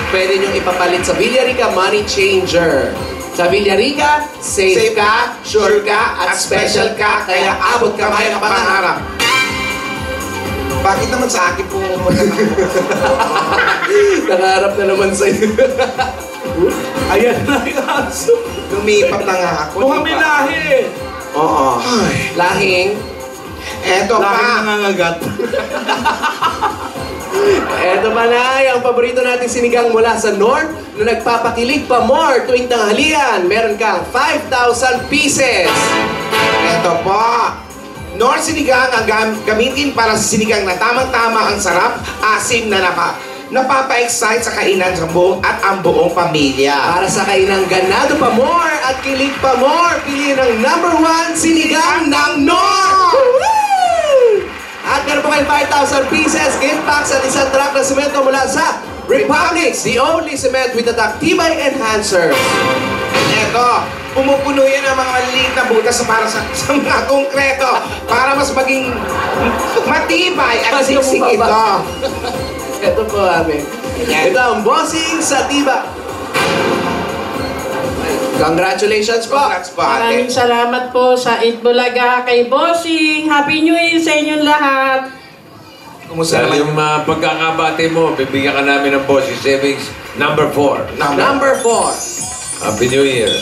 Pwede nyo ipapalit sa Villarica Money Changer. Sa Villarica, safe ka, sure ka, at special ka. Kaya abot kamay ang pangarap. Bakit naman sa akin po Nangarap na naman sa'yo. Ayan na yung aso. Lumipat na nga ako. Mukhang may lahi. Oo. Lahing. Eto pa. Lahing nangangagat. Eto pa na, ang paborito nating sinigang mula sa North na nagpapakilig pa more tuwing tanghalian. Meron kang 5,000 pieces. Eto po. North sinigang ang gamitin para sa sinigang na tamang-tama ang sarap, asim na napapa-excite sa kainan sa buong at ang buong pamilya. Para sa kainang ganado pa more at kilig pa more, piliin ang #1 sinigang ng North! At meron po kayong 5,000 pieces gift packs at isang truck na semento mula sa Republix, the only cement with a tibay enhancer. Eto, pumupuno yan ang mga maliliit na butas para sa mga konkreto para mas maging matibay at siksik ito. Ito po, amin. Ito ang bossing sa tiba. Congratulations po. Congrats po, ate. Maraming salamat po sa Itbulaga kay Bossing. Happy New Year sa inyong lahat. Kumusta Dahil naman? yung pagkakabati mo, bibigyan ka namin ng Bossing Savings number 4. Number 4. Happy New Year.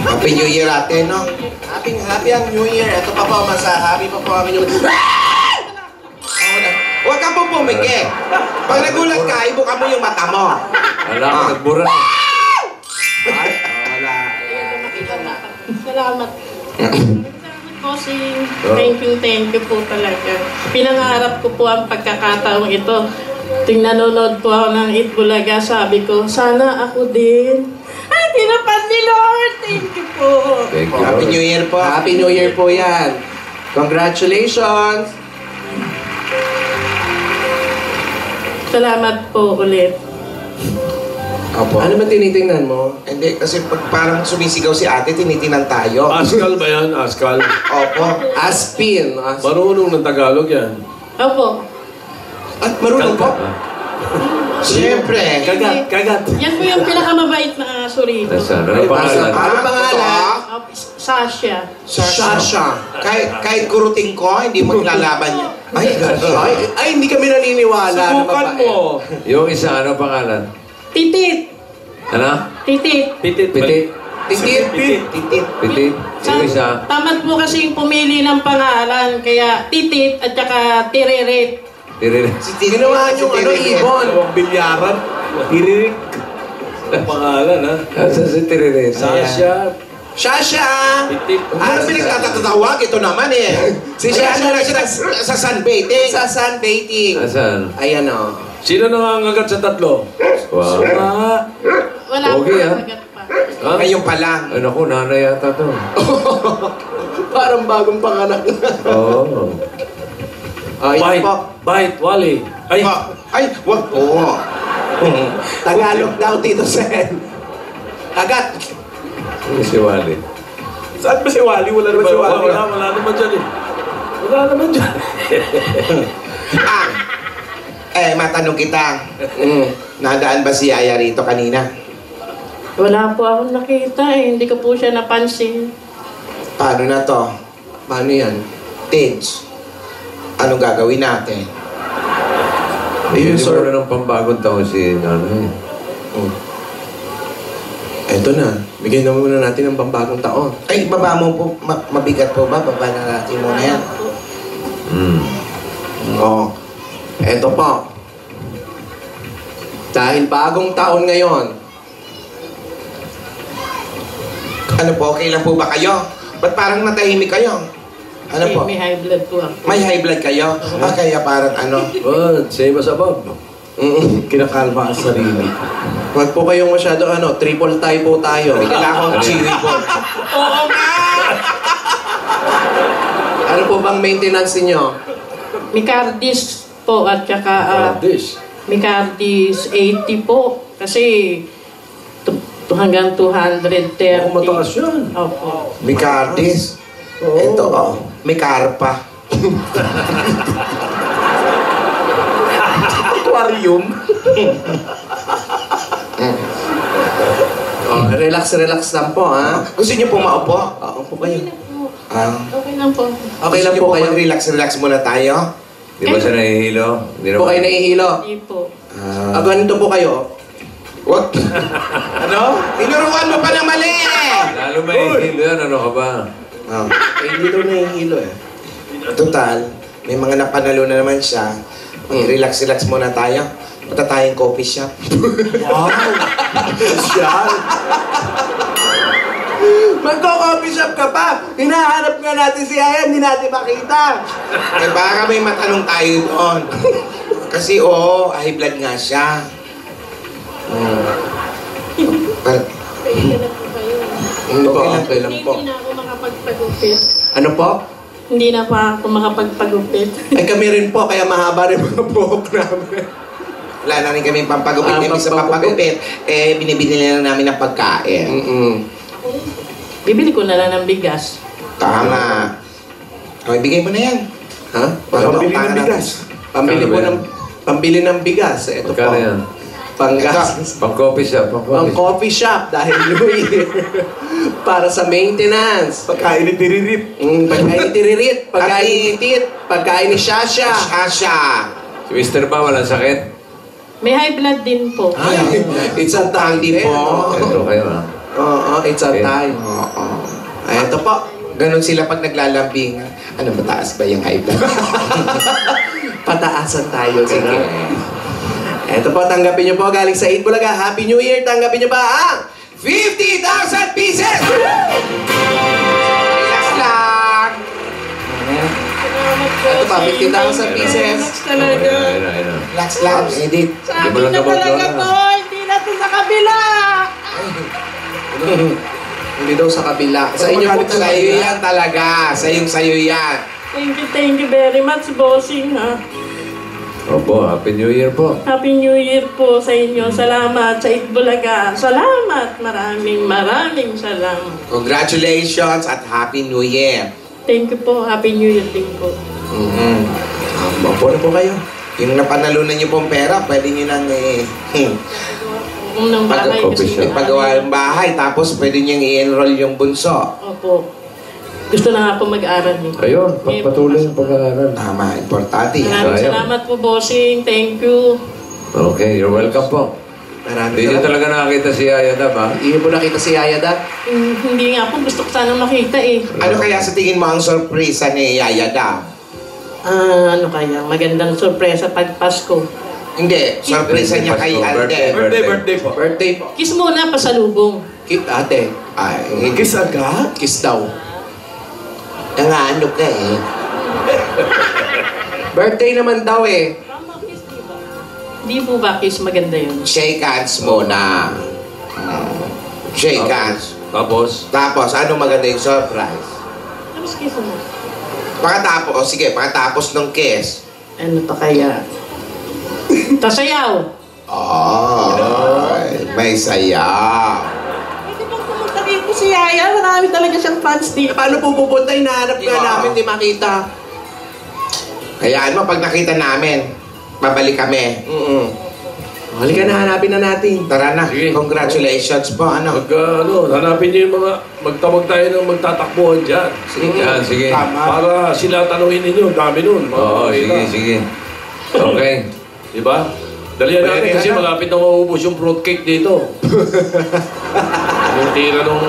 Happy New Year, ate, no? Happy ang New Year. Ito pa po, happy pa po ang New Year. Huwag ka po pumiki. Pag nagulat ka, ibuka mo yung mata mo. Wala ka, nagbura na. Wala. Salamat. Bossing. Thank you po talaga. Pinangarap ko po ang pagkakataong ito. Ting nanonood po ako ng Itbulaga, sabi ko, sana ako din. Ay, tinapad ni Lord. Thank you po. Thank you. Happy New Year po. Happy New Year po yan. Congratulations. Salamat po ulit. Opo. Ano ba tinitingnan mo? Hindi, kasi pag parang sumisigaw si ate, tinitingnan tayo. Askal ba yan? Askal? Opo. Aspin. Marunong ng Tagalog yan. Opo. At marunong po? Siyempre. Kagat. Yan po yung pinakamabait na aso rito. Nasaan? Ano pangalan? Ano pangalan? Sasha. Sasha. Kahit kuruting ko, hindi mo ilalaban niya. Ay, hindi kami naniniwala na Subukan mabait. mo. Yung isa, ano pangalan? Titit. Ano? Titit. Pitit. Pitit? Titit. Pitit? Yung isa? Tamad po kasi pumili ng pangalan. Kaya titit at saka tiririt. Tiririt. Ginawa niyong ano, ibon. Dalawang bilyaran. Tiririk. Ang pangalan, ha? Asa si Tiririt? Sasha. Sasha! Pitit. Ano pinagtatatawag? Ito naman eh. Si Sasha na sa sunbathing. sa sunbathing. Asan? Ayan o. Sino nangangagat sa tatlo? Wow. Wala po Okay, ah. kagat pa. Ngayon pa lang. Ay, naku, nanay yata to. Parang bagong panganak na. Oo. Ayan Bite. po. Bite, Wally. Ay, Wag po. Tagalog daw, Tito Sen. Kagat. Yung si Wally. Saan ba si Wally? Wala naman si Wally. Wala naman dyan eh. Wala naman dyan. Matanong kita. Nadaan ba si Yaya rito kanina? Wala po akong nakita eh. Hindi ko po siya napansin. Paano na to? Paano yan? Tids, anong gagawin natin? Bigyan mo na ng pambagong taon si nanay. Eto na. Bigyan na muna natin ng pambagong taon. Ay, baba mo po. Mabigat po ba? Baba na natin muna yan. Oo. Eto po. Dahil bagong taon ngayon, Ano po? Okay lang po ba kayo? Ba't parang natahimik kayo? Ano po? May high blood po ako. May high blood kayo? Kaya parang ano? Well, same as above. Kinakalma ang sarili. wag po kayong masyado triple tie po tayo. May kailangan chili po. Oo nga! Ano po bang maintenance ninyo? Micardis po at saka This. Micardis 80 po. Kasi hanggang 230. Mataas yan. Opo. Micardis. Ito, may karpa. Aquarium. Relax lang po, ha? Gusto niyo po maupo? Oo po kayo. Okay lang po. Okay lang po kayo. Relax muna tayo. Di ba siya nahihilo? Hindi Po kayo nahihilo. Hindi po. Ganito po kayo. Wag. Ano? Tinuruan mo pa ng mali eh! Lalo mahihilo yan. Ano ka ba? Hindi daw nahihilo eh. Total, may mga napanalo na naman siya. Relax muna tayo. Punta tayong coffee shop. Wow. Special. Magko-coffee shop ka pa! Hinahanap nga natin si Aya, hindi natin makita. Eh baka may matanong tayo doon. Kasi high blood nga siya. Okay lang po. Hindi na ako makapagpagupit. Ano po? Hindi na pa ako makapagpagupit. Ay kami rin po, kaya mahaba rin mga buhok namin. Wala na rin kami pampagupit. Ibig sa pampagupit, binibili na lang namin ng pagkain. Bibili ko na lang ng bigas. Tama. Okay, bigay mo na yan. Ha? Pambili ng bigas. Pambili ng bigas. Ito po. Magkano yan? Panggas. Pang-coffee shop. Pang coffee shop dahil New Year. Para sa maintenance. Pagkain ni Tiririt. Pagkain ni Tiririt. Pagkain ni Titit. Pagkain ni Shasha. Shasha. Si Mr. ba walang sakit? May high blood din po. It's a time din po. Ito kayo Oo, it's a time. Ay, ito po. Ganon sila pag naglalambing. Ano, mataas ba yung high blood? Pataasan tayo. Sige. Ito po, tanggapin niyo po galing sa 8 Bulaga. Happy New Year! Tanggapin niyo pa ang 50,000 pieces! Relax lang! Ito pa, 50,000 pieces. Talaga. Relax lang, Edith. Sa akin na talaga to. Hindi na to sa kabila. Hindi daw sa kabila. Sa inyo po Sa'yo yan talaga. Sa'yo yan. Thank you very much, bossing, ha. Opo, Happy New Year po. Happy New Year po sa inyo. Salamat sa Itbulaga. Salamat. Maraming salamat. Congratulations at Happy New Year. Thank you po. Happy New Year din po. Mapo na po kayo. Yung napanalunan niyo pong pera, pwede niyo nang Unang bahay kasi pagawa ng bahay, tapos pwede niyang i-enroll yung bunso. Opo. Gusto na nga po mag-aral eh. Ayun, pagpatuloy yung pag-aaral. Tama, importante. Maraming salamat po, bossing. Thank you. Okay, you're welcome po. Hindi niyo talaga nakakita si Yaya Dab, ha? Hindi mo nakita si Yaya Dab? Hindi nga po. Gusto ko sanang makita eh. Ano kaya sa tingin mo ang sorpresa ni Yaya Dab? Ano kaya? Magandang sorpresa pag Pasko. Hindi, sorpresa niya kay Alden. Birthday po. Birthday po. Kiss muna, pasalubong. Ate. Ay, Kiss agad? Kiss daw. nangaano ka eh. Birthday naman daw eh. Di po ba kiss maganda yun? Shake hands muna. Shake hands. Tapos, ano maganda yung surprise? Tapos kiss mo. Pagkatapos ng kiss. Ano pa kaya? Tasayaw! May sayaw. Pumunta dito si Yaya, marami talaga siyang fans dito. Paano po pupunta? Hinahanap ka namin, di makita. Hayaan mo, pag nakita namin, babalik kami. Halika na, hanapin na natin. Tara na, congratulations po. Hanapin niyo yung mga, magtawag tayo ng magtatakbuhan dyan. Sige. Para sila tanungin ninyo, dami nun. Oo, sige. Okay. Diba? Dalihan natin kasi malapit na maubos yung fruitcake dito. Yung tira nung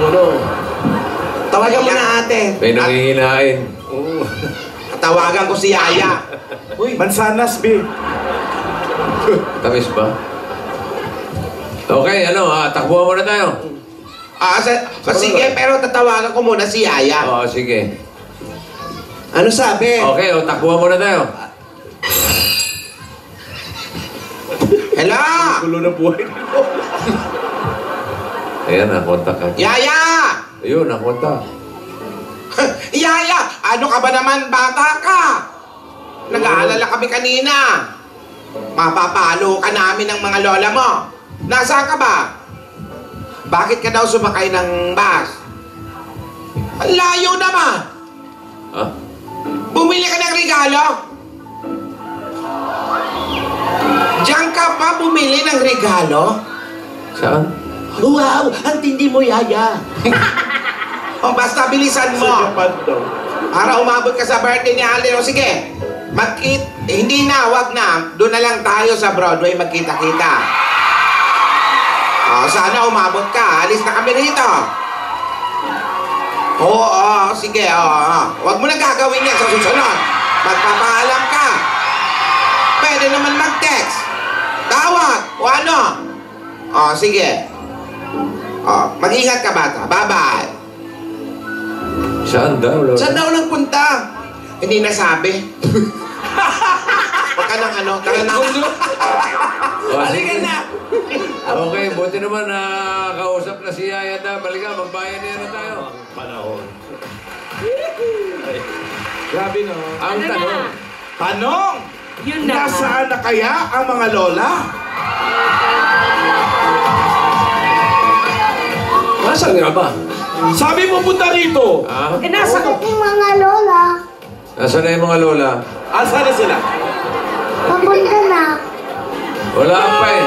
Tawagan mo na ate. May nangihinain. Tawagan ko si Yaya. Uy, mansanas, B. Tamis ba? Okay, takbuhan muna tayo. Sige, pero tatawagan ko muna si Yaya. Oo, sige. Ano sabi? Okay, takbuhan muna tayo. Hello! Gulo na buhay ko. Ayan, nakontak ka. Yaya! Ayun, nakontak. Yaya! Ano ka ba naman, bata ka? Nag-aalala kami kanina. Mapapalo ka namin ng mga lola mo. Nasaan ka ba? Bakit ka daw sumakay ng bus? Ang layo naman. Ha? Bumili ka ng regalo? Diyan ka pa bumili ng regalo? Saan? Wow! Ang tindi mo, Yaya. Basta bilisan mo. Sa Japan daw. Para umabot ka sa birthday ni Alden. Sige, hindi na, wag na. Doon na lang tayo sa Broadway magkita-kita. Sana umabot ka. Alis na kami rito. Sige. Wag mo na gagawin yan sa susunod. Magpapaalam ka. Pwede naman mag-text. Tawag. O ano. Sige. Mag-ingat ka, bata. Bye-bye. Saan daw? Saan daw nagpunta? Hindi nasabi. Huwag ka nang tara na. Halika na! Okay, buti naman kausap na si Yaya Dab. Halika, magbayan niya na tayo. Panahon. Grabe no. Ang tanong. Tanong! Yun na. Nasaan na kaya ang mga lola? Nasaan nga ba? Sabi mo punta rito. Nasa ko. Yung mga lola, Nasaan na yung mga lola? Asa na sila? papunta na. Wala pa eh.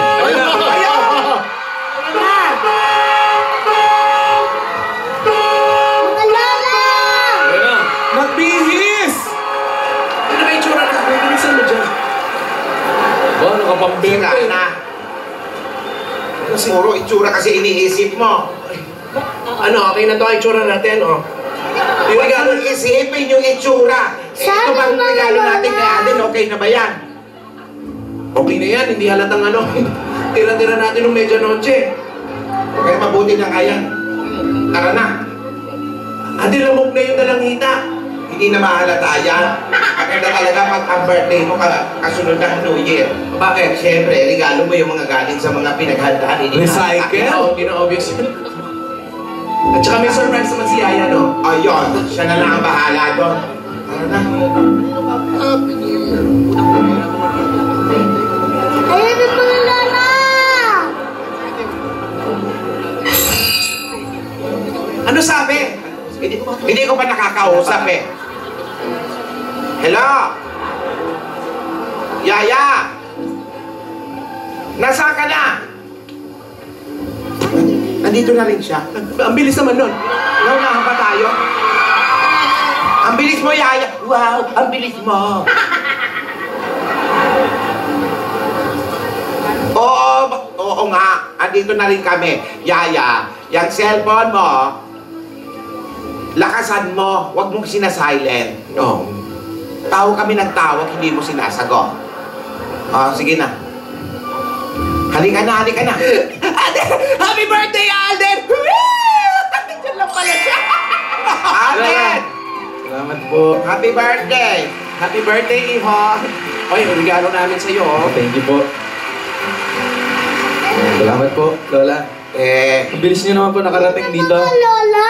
Mga lola! Nagbihis! Ano ba yung tsura na? Bilisan mo dyan. Ba, nakapambira eh. Puro itsura kasi iniisip mo. Okay na to ang itsura natin, Huwag mong isipin yung itsura. Ito bang regalo natin kay Alden, okay na ba yan? Okay na yan, hindi halatang tira-tira natin ng medianoche. Okay, mabuti na kaya. Tara na. Lamog na yung dalangita. Hindi na mahalata yan. Maganda talaga pag ang birthday mo kasunod ng New Year. Bakit? Siyempre, regalo mo yung mga galing sa mga pinaghandaan. Recycle? Hindi na obvious yun. At saka may surprise naman si Yaya, no? Ayun, siya na lang ang bahala doon. Tara na. Ayun ang mga lola! Ano sabi? Hindi ko pa nakakausap eh. Hello? Yaya! Nasaan ka na? Nandito na rin siya. Ang bilis naman nun. Naunahan pa tayo. Ang bilis mo, Yaya. Wow, ang bilis mo. Oo nga. Andito na rin kami. Yaya, yung cellphone mo, lakasan mo. Huwag mong sinasilent. No. Tawag kami ng tawag, hindi mo sinasagot. Sige na. Halika na. Alden! Happy birthday, Alden! Diyan lang pala siya. Alden! Salamat po. Happy birthday! Happy birthday, Iho! Oy, regalo namin sa iyo. Thank you po. Salamat po, Lola. Ang bilis niyo naman po nakarating dito. Lola!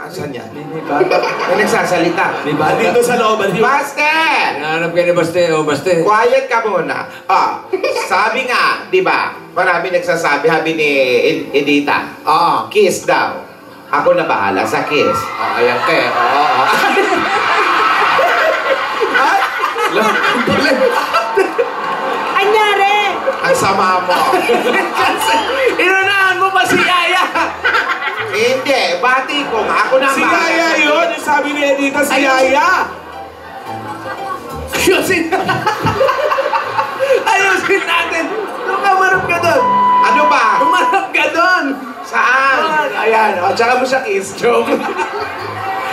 Saan yan? May nagsasalita. Dito sa loob. Baste! Hinahanap ka ni Baste, Baste. Quiet ka muna. Sabi nga, di ba? Marami nagsasabi, habi ni Edita. Kiss daw. Ako na bahala sa kiss. Ayan ka Anyari? Ang sama mo. Inunahan mo pa si Yaya! Hindi, bati ko nga. Ako na Si bahala. Yaya yun! Yung sabi ni Edita, si Yaya! Ayusin natin! Lumamarap ka doon! Ano ba? Lumarap ka doon! Saan? Ayan, tsaka mo siya kiss. Joke.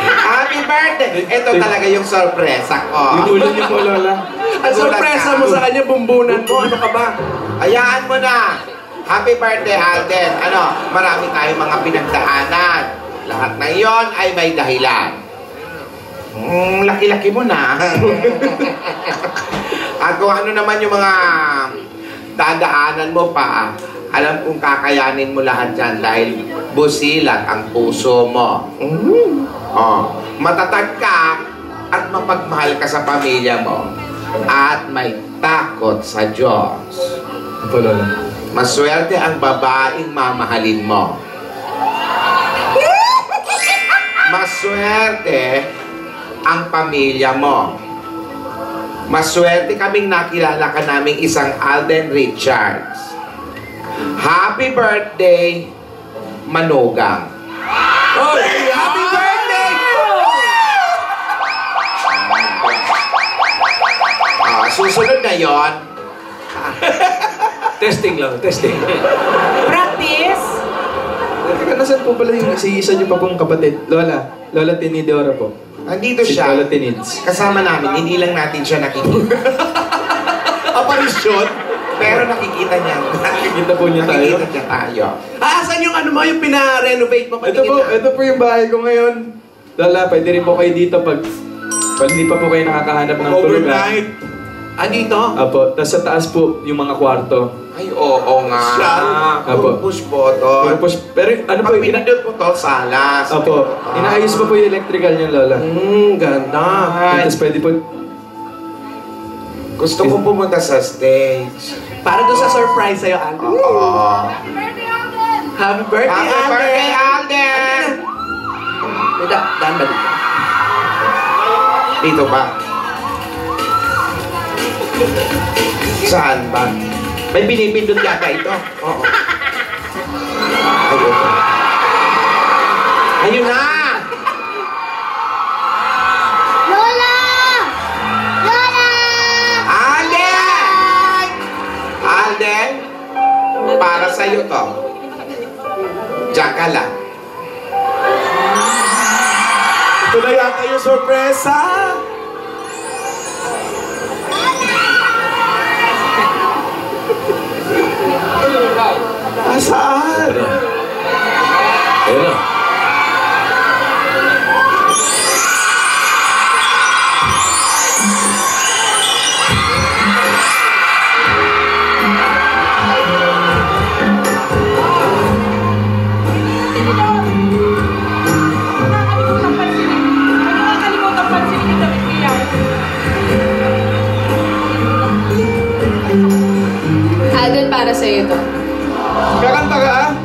Happy birthday! Ito talaga yung sorpresa ko. Yung ulo niyo po, Lola. Ang sorpresa mo sa kanya, bumbunan mo. Ano ka ba? Hayaan mo na. Happy birthday, Alden. Marami tayong mga pinagdaanan. Lahat na iyon ay may dahilan. Laki-laki mo na. At kung ano naman yung mga dadaanan mo pa, alam kong kakayanin mo lahat yan dahil busilat ang puso mo. Matatag ka at mapagmahal ka sa pamilya mo. At may takot sa Diyos. Opo, Lola. Maswerte ang babaeng mamahalin mo. Maswerte ang pamilya mo. Maswerte kaming nakilala ka naming isang Alden Richards. Happy birthday, Manugang. Oh, happy birthday! Susunod na yon. Testing lang, testing. Practice? Teka, nasan po pala yung isa niyo pa pong kapatid? Lola Tinidora po. Andito Si siya. Lola Tinids. Kasama namin, hindi lang natin siya nakikita. Aparisyon? Pero nakikita niya. Nakikita po niya tayo. Nakikita niya tayo. Asan yung ano mo, yung pina-renovate mo? Ito po yung bahay ko ngayon. Lola, pwede rin po kayo dito pag hindi pa po kayo nakakahanap ng tulugan. Overnight. Dito? Apo, tapos sa taas po yung mga kwarto. Ay, oo nga. Apo. Push button. Pero ano po Pag pinindot mo to, salas. Apo, inaayos po yung electrical niya, Lola. Ganda. Tapos pwede po... Gusto ko pumunta sa stage. Para doon sa surprise sa'yo, Alden. Happy birthday, Happy Alden! birthday, Alden! Wait, daan ba dito? Dito ba? Saan ba? May binipindot yata ito. Oo. Ayun. Ayun na! Lola! Lola! Alden! Alden? Para sa'yo to. Diyan ka lang. Ito na yata yung sorpresa! Saan? Ayun na. Alden, para sa'yo to. Kakanta ka?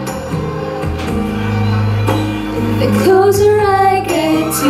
The closer I get to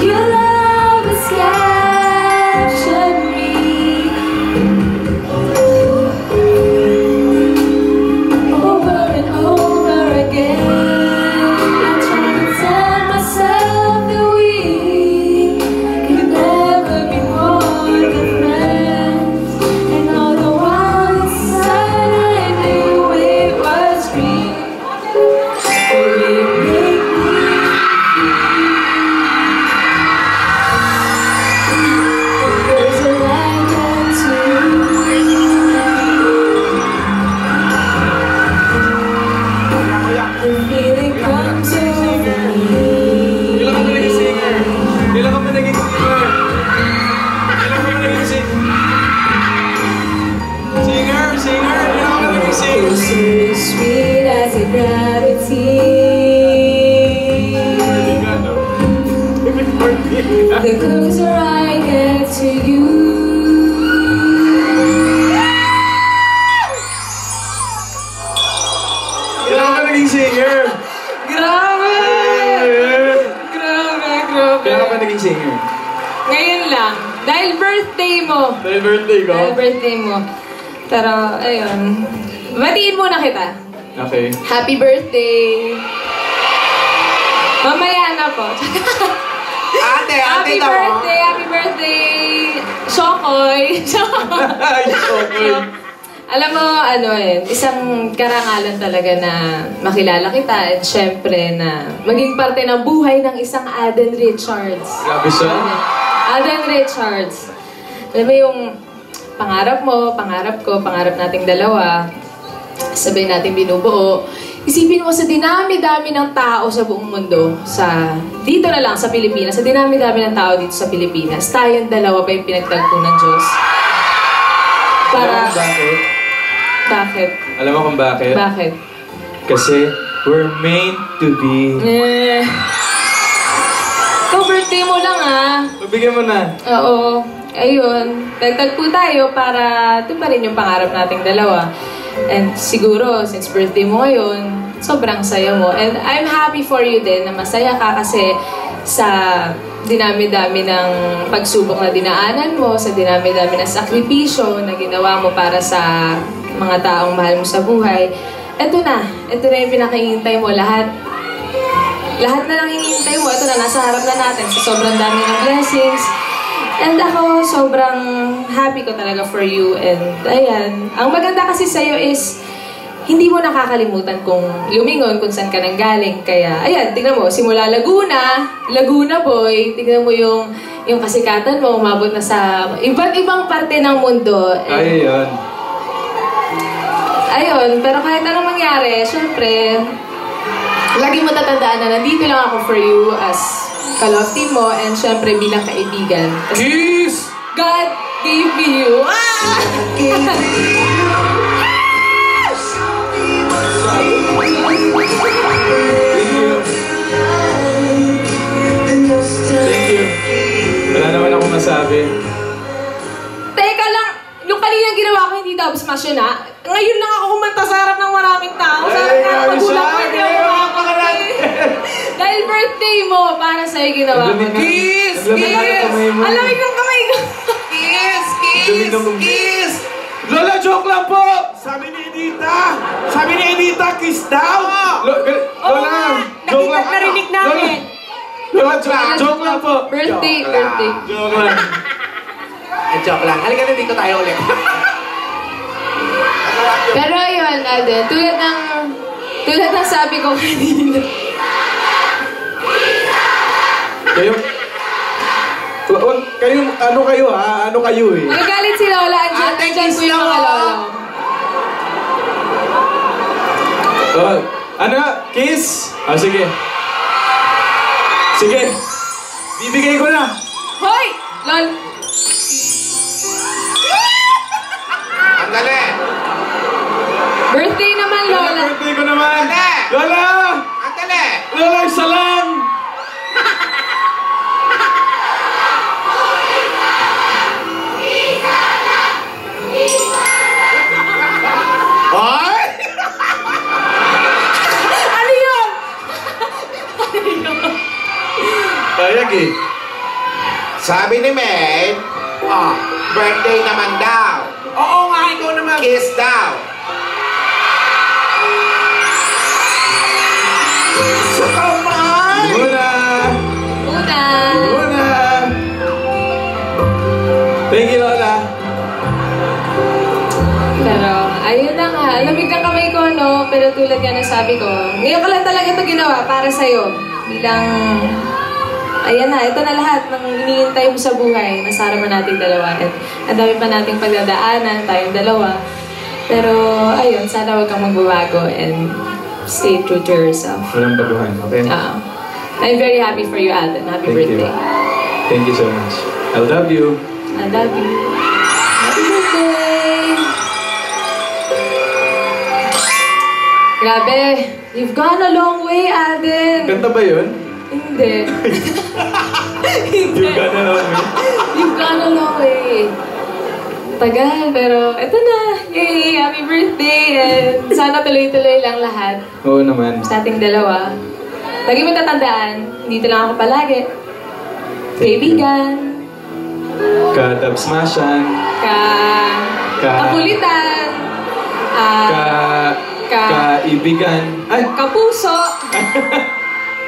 Your love has captured me. Over and over again, I try to tell myself that we can never be more than friends. And all the while inside I knew it was real. There's a light down to the feeling comes over me. Kailan ka ba naging singer? Kailan ka ba naging singer? Kailan ka ba naging singer? Singer? Kailan ka ba naging singer? So sweet as a gravity. The closer I get to you. Kailan ka ba naging singer? Grabe! Grabe. Kailan ka ba naging singer? Ngayon lang. Dahil birthday mo. Dahil birthday ko? Dahil birthday mo. Pero, ayun. Batiin muna kita. Okay. Happy birthday! Mamaya na po. Happy birthday! Shokoy! Alam mo, isang karangalan talaga na makilala kita at syempre na maging parte ng buhay ng isang Alden Richards. Grabe siya. Alden Richards. Alam mo yung pangarap mo, pangarap ko, pangarap nating dalawa, sabay natin binubuo. Isipin mo sa dinami-dami ng tao sa buong mundo, dito na lang sa Pilipinas, sa dinami-dami ng tao dito sa Pilipinas, tayong dalawa pa yung pinagtagpo ng Diyos. Alam mo kung bakit? Bakit? Alam mo kung bakit? Bakit? Kasi we're meant to be. Ikaw, birthday mo lang Pabigyan mo na. Oo. Ayun. Nagtagpo tayo para ito pa rin yung pangarap nating dalawa. And siguro, since birthday mo ngayon, sobrang saya mo. And I'm happy for you din na masaya ka kasi sa dinami-dami ng pagsubok na dinaanan mo, sa dinami-dami ng sakripisyo na ginawa mo para sa mga taong mahal mo sa buhay. Ito na yung pinakahihintay mo. Lahat na lang hinihintay mo. Ito na, nasa harap na natin sa sobrang dami ng blessings. And ako, sobrang happy ko talaga for you. And ayan, ang maganda kasi sa'yo is, hindi mo nakakalimutan kung lumingon, kung saan ka nang galing. Kaya, ayan, tingnan mo, simula Laguna boy, tingnan mo yung kasikatan mo, umabot na sa iba't ibang parte ng mundo. And, ayun, pero kahit anong mangyari, syempre, lagi mo tatandaan na nandito lang ako for you as ka-love team mo, and syempre bilang kaibigan. Kiss! God gave me you. Thank you. Wala naman ako masabi. Teka lang, yung kaninang ginawa ko hindi tapos masyon ha. Ngayon lang ako kumanta sa harap ng maraming tao. Sa harap ng magulang ko, hindi ako makakakit. Dahil birthday mo, para sa'yo ginawa ko. Kiss! Alamig ng kamay ko. Kiss! Lola, joke lang po! Sabi ni Edita, kiss daw! Lola, joke lang. Narinig namin. Lola, joke lang po. Birthday. Joke lang. Joke lang. Halika na dito tayo ulit. Pero yun, Alden, tulad ng sabi ko kanina. Ano kayo eh? Magagalit si Lola, andyan po yung mga Lola. Kiss? Sige. Sige. Bibigay ko na. Hoy! Lol! Andali! Birthday naman, Lola. Birthday ko naman. Lola! Lola! Lola, isa lang! Hoy! Ano yun? Pogi. Sabi ni May, birthday naman daw. Oo nga, ikaw naman. Kiss daw. Sa kamay! Una! Una! Una! Thank you, Lola. Pero, ayun na nga. Lamig ng kamay ko, no? Pero tulad nga na sabi ko, ngayon ko lang talaga ito ginawa para sa'yo. Bilang, ayan na, ito na lahat ng iniintay mo sa buhay. Nasara mo nating dalawa. At ang dami pa nating pagdadaanan, tayong dalawa. Pero, ayun, sana huwag kang magbabago and stay true to yourself. Walang baguhan, okay? I'm very happy for you, Alden. Happy birthday. Thank you so much. I love you. I love you. Happy birthday! Grabe, you've gone a long way, Alden. Kanta ba yun? Hindi. Hindi. You've gone a long way. You've gone a long way. Tagal, pero eto na. Yay! Happy birthday! And sana tuloy-tuloy lang lahat Oo naman. sa ating dalawa. Lagi mo tatandaan, dito lang ako palagi. Kaibigan, Ka-dub-smashan. kakulitan, Kaibigan. Ay! kapuso,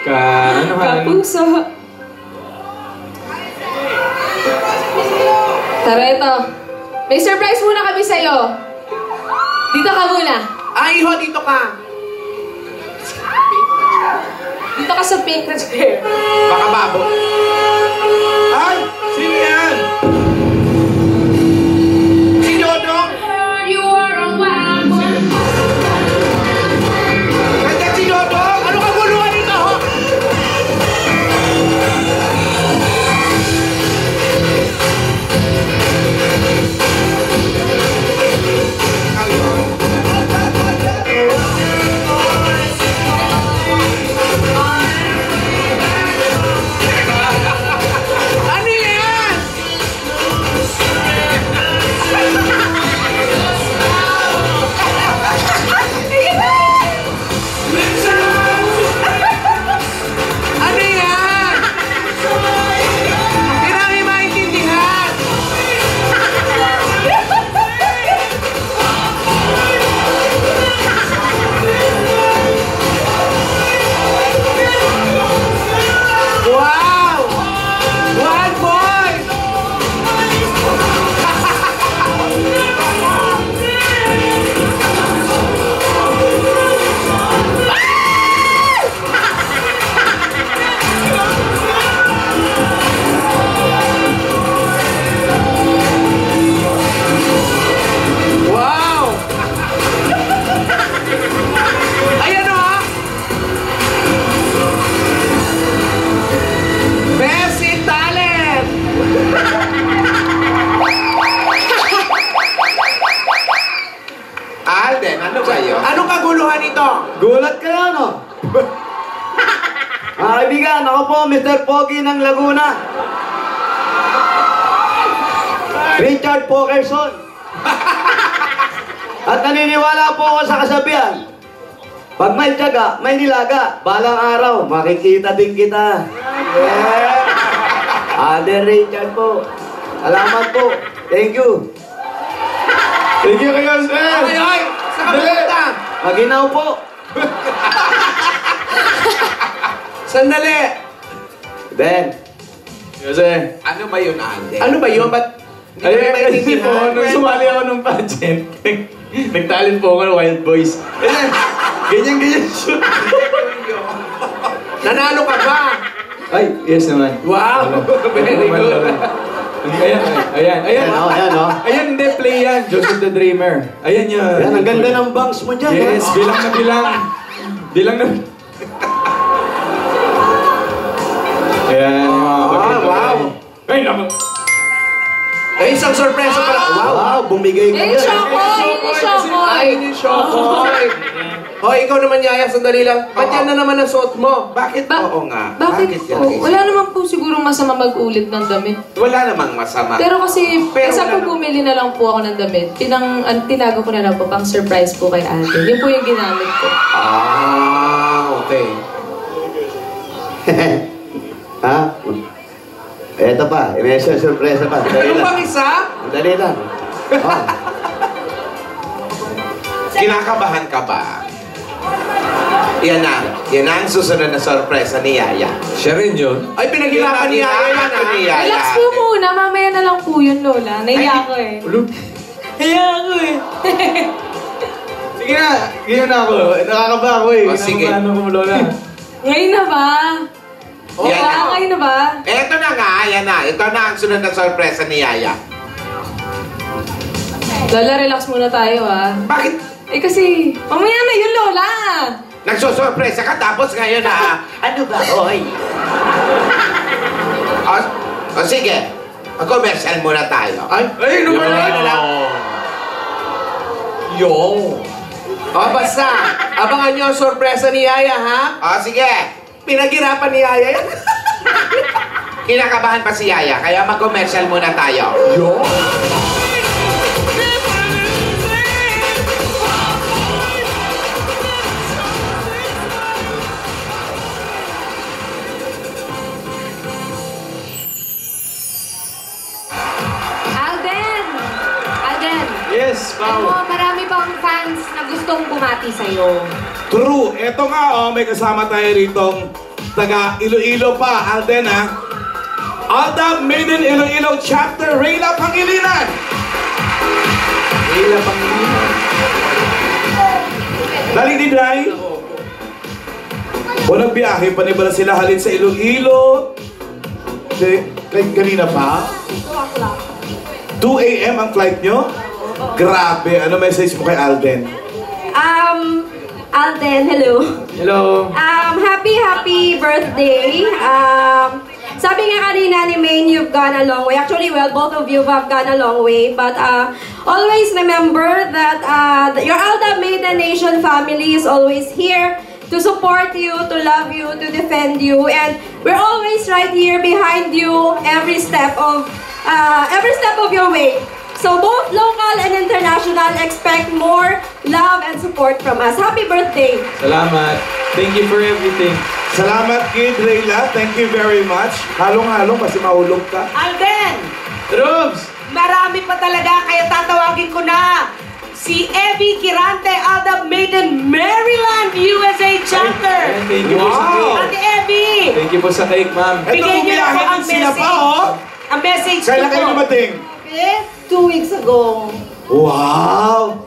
Anuhan. kapuso. Tara, ito. May surprise muna kami sa'yo. Dito ka muna. Ay, ho, dito ka. Dito ka sa pink na chair. Baka babo. Ay! Sino yan? Si Dodong. Nandiyan si Dodong. Ano ka guluhan dito, ho? Ano yan? Ano yan? Hindi namin maintindihan. Wow! One boy! Wow! Ayan o! Best in talent! Alden, ano ba yun? Anong kaguluhan ito? Gulat kayo, no? Mga kaibigan, ako po, Mr. Pogi ng Laguna. Richard Pokerson. At naniniwala po ako sa kasabihan. Pag may tiyaga, may nilaga. Balang araw, makikita din kita. Yeah. Alden Richard po. Salamat po. Thank you. Thank you kayo, sir! Ay, ay! Saan ka pupunta? Maginaw po. Sandali! Ben. Kasi, Ano ba yun, Alden? Ano ba yun? Ba't hindi ayun ko kasi po, maintindihan? nung sumali ako ng pageant, nagtalent po ako ng Wild Boys. Ganyan siya. Nanalo ka ba? Ay, yes naman. Wow! Very good. Ayan. Ayan, oh. Ayan, hindi, play yan. Joseph the Dreamer. Ayan yun. Ayan, ang ganda ng bangs mo dyan. Yes, bilang na bilang. Bilang na... Ayan, yung mga pagkita. Wow! Ay, naman. Eh, isang sorpresa pala. Wow! Wow, bumigay ka Eh, dyan. Chokoy! Eh, Chokoy! Ay, ni Shokoy! Hoy, ikaw naman, Yaya, sandali lang. Ba't yan na naman ang suot mo? Bakit? Oo nga. Bakit yan? po? Wala naman po siguro masama mag-ulit ng damit. Wala namang masama. Pero kasi, Pero isa wala po bumili na lang po ako ng damit. Tinago ko na lang po, pang surprise po kay ate. Yun po yung ginamit ko. Ah, okay. Ha? Eto pa, may surpresa pa. Dali Ano lang. bang isa? Dali lang. Oh. Kinakabahan ka ba? Yan ang susunod na sorpresa ni Yaya. Siya rin yun. Ay, pinaghirapan ni Yaya yan, Pinaghirapan ni ha? Yaya. Relax po muna, mamaya na lang po yun, Lola. Naiya ko eh. Naiya ako eh. Sige na, ganyan na ako. Nakakaba ako eh. Oh, sige. Ano ko, Lola? Ngayon na ba? Yan na. Ngayon na ba? Eto na nga, yan na. Ito na ang sunod na sorpresa ni Yaya. Lola, relax muna tayo ah. Bakit? Eh kasi, mamaya na yun, Lola. Nagsosorpresa ka tapos ngayon na, ano ba, oy? O sige, mag-commercial muna tayo. Ay, ano ba na? Yo. Basta, abangan nyo ang sorpresa ni Yaya, ha? O sige, Pinaghirapan ni Yaya yan. kinakabahan pa si Yaya, kaya mag-commercial muna tayo. Yo. Alden! Alden! Yes, Ano, Pao. marami pang fans na gustong bumati sa'yo. True. Eto nga, may kasama tayo rito. Taga Iloilo pa, Alden, ha? Alda Maiden Iloilo Chapter, Reyla Pangilinan! Reyla Pangilinan. Dali ni Dry. O nagbiyahe pa ni ba sila halin sa Iloilo? Kanina pa? 2 a.m. ang flight nyo? Grabe. Ano message mo kay Alden? Alden, hello. Hello. Happy birthday. Sabi nga kanina ni Maine, you've gone a long way. Actually, well, both of you have gone a long way. But always remember that your Alda Maiden Nation family is always here to support you, to love you, to defend you. And we're always right here behind you every step of your way. So both local and international expect more love and support from us. Happy birthday! Salamat. Thank you for everything. Salamat, Kid Reyla. Thank you very much. Halong-halong kasi mahulog ka. Alden! Drums! Marami pa talaga, kaya tatawagin ko na si Evie Kirante, Alda Maiden, Maryland, USA Chapter! Thank you po sa cake. Ate Evie! Thank you po sa cake, ma'am. Bigay niyo na po ang sila message. pa, oh. Ang message ko Kailan kayo po. dumating? 2 weeks ago. Wow!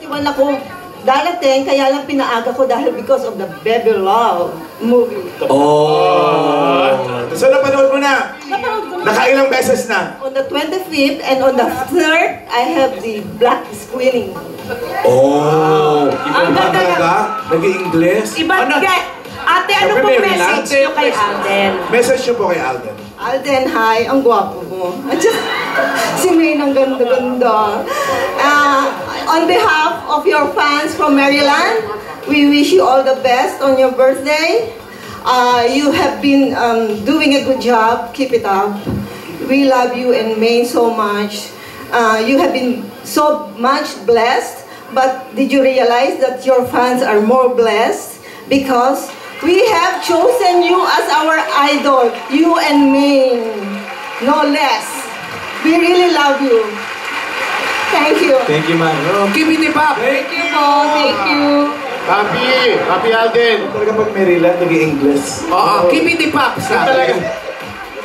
31 ako darating, kaya lang pinaaga ko dahil because of the Baby Love movie. Oh! So napanood mo na? Napanood ko na. Nakailang beses na? On the 25th and on the 3rd, I have the black screening. Oh! Ang Iba ganda talaga? Nag-i-English? Iba, ate, ano Siyempre, pong Maryland. message niyo kay Alden? Message niyo po kay Alden. Alden, hi, ang gwapo mo. At saka, si Maine ang ganda-ganda. On behalf of your fans from Maryland, we wish you all the best on your birthday. You have been doing a good job. Keep it up. We love you and Maine so much. You have been so much blessed, but did you realize that your fans are more blessed? Because we have chosen you as our idol, you and Maine, no less. We really love you. Thank you. Thank you, ma'am. Keep it up. Thank you po, thank you. Happy Alden. Talaga pag Maryland, nag-i-English. Oo, keep it up.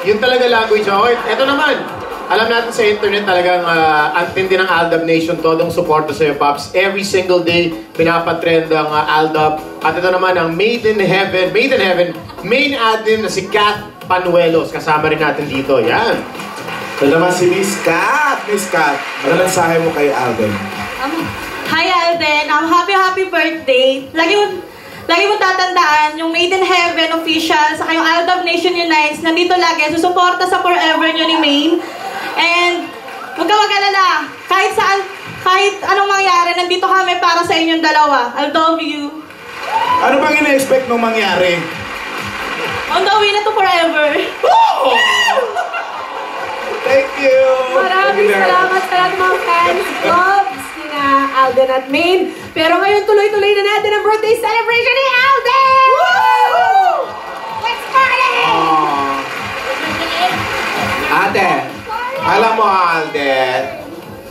Yun talaga language. Okay, eto naman. Alam natin sa internet talagang antindi ng Aldab Nation, todong suporta sa iyo, Pops. Every single day, pinapatrend ang Aldab. At ito naman ang Maiden Heaven, main admin na si Kat Panuelos. Kasama rin natin dito. Yan. Ito naman si Miss Kat. Miss Kat, ano mensahe mo kay Alden? Hi Alden, happy birthday. Lagi mo tatandaan, yung Maiden Heaven official, saka yung Aldab Nation Unites, nandito lagi, susuporta sa forever nyo ni Maine. And huwag ka mag-alala, kahit anong mangyari, nandito kami para sa inyong dalawa. I love you. Ano bang ina-expect mong mangyari? On the way na to forever. Oh! Thank you! Maraming salamat sa lahat ng mga fans, clubs, nina Alden at Maine. Pero ngayon, tuloy-tuloy na natin ang birthday celebration ni Alden! Let's party! Ate, alam mo, Alden,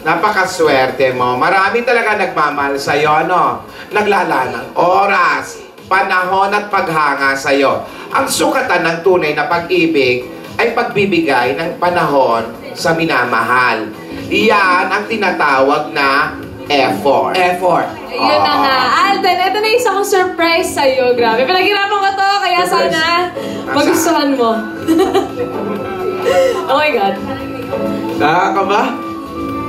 napakaswerte mo. Marami talaga nagmamahal sa'yo, no? Naglala ng oras, panahon at paghanga sa'yo. Ang sukatan ng tunay na pag-ibig ay pagbibigay ng panahon sa minamahal. Iyan ang tinatawag na effort. Effort. Yun na nga. Alden, ito na isang surprise sa'yo. Grabe. Pinaghirapan ko to, kaya sana magustuhan mo. Oh my God. Ka ba?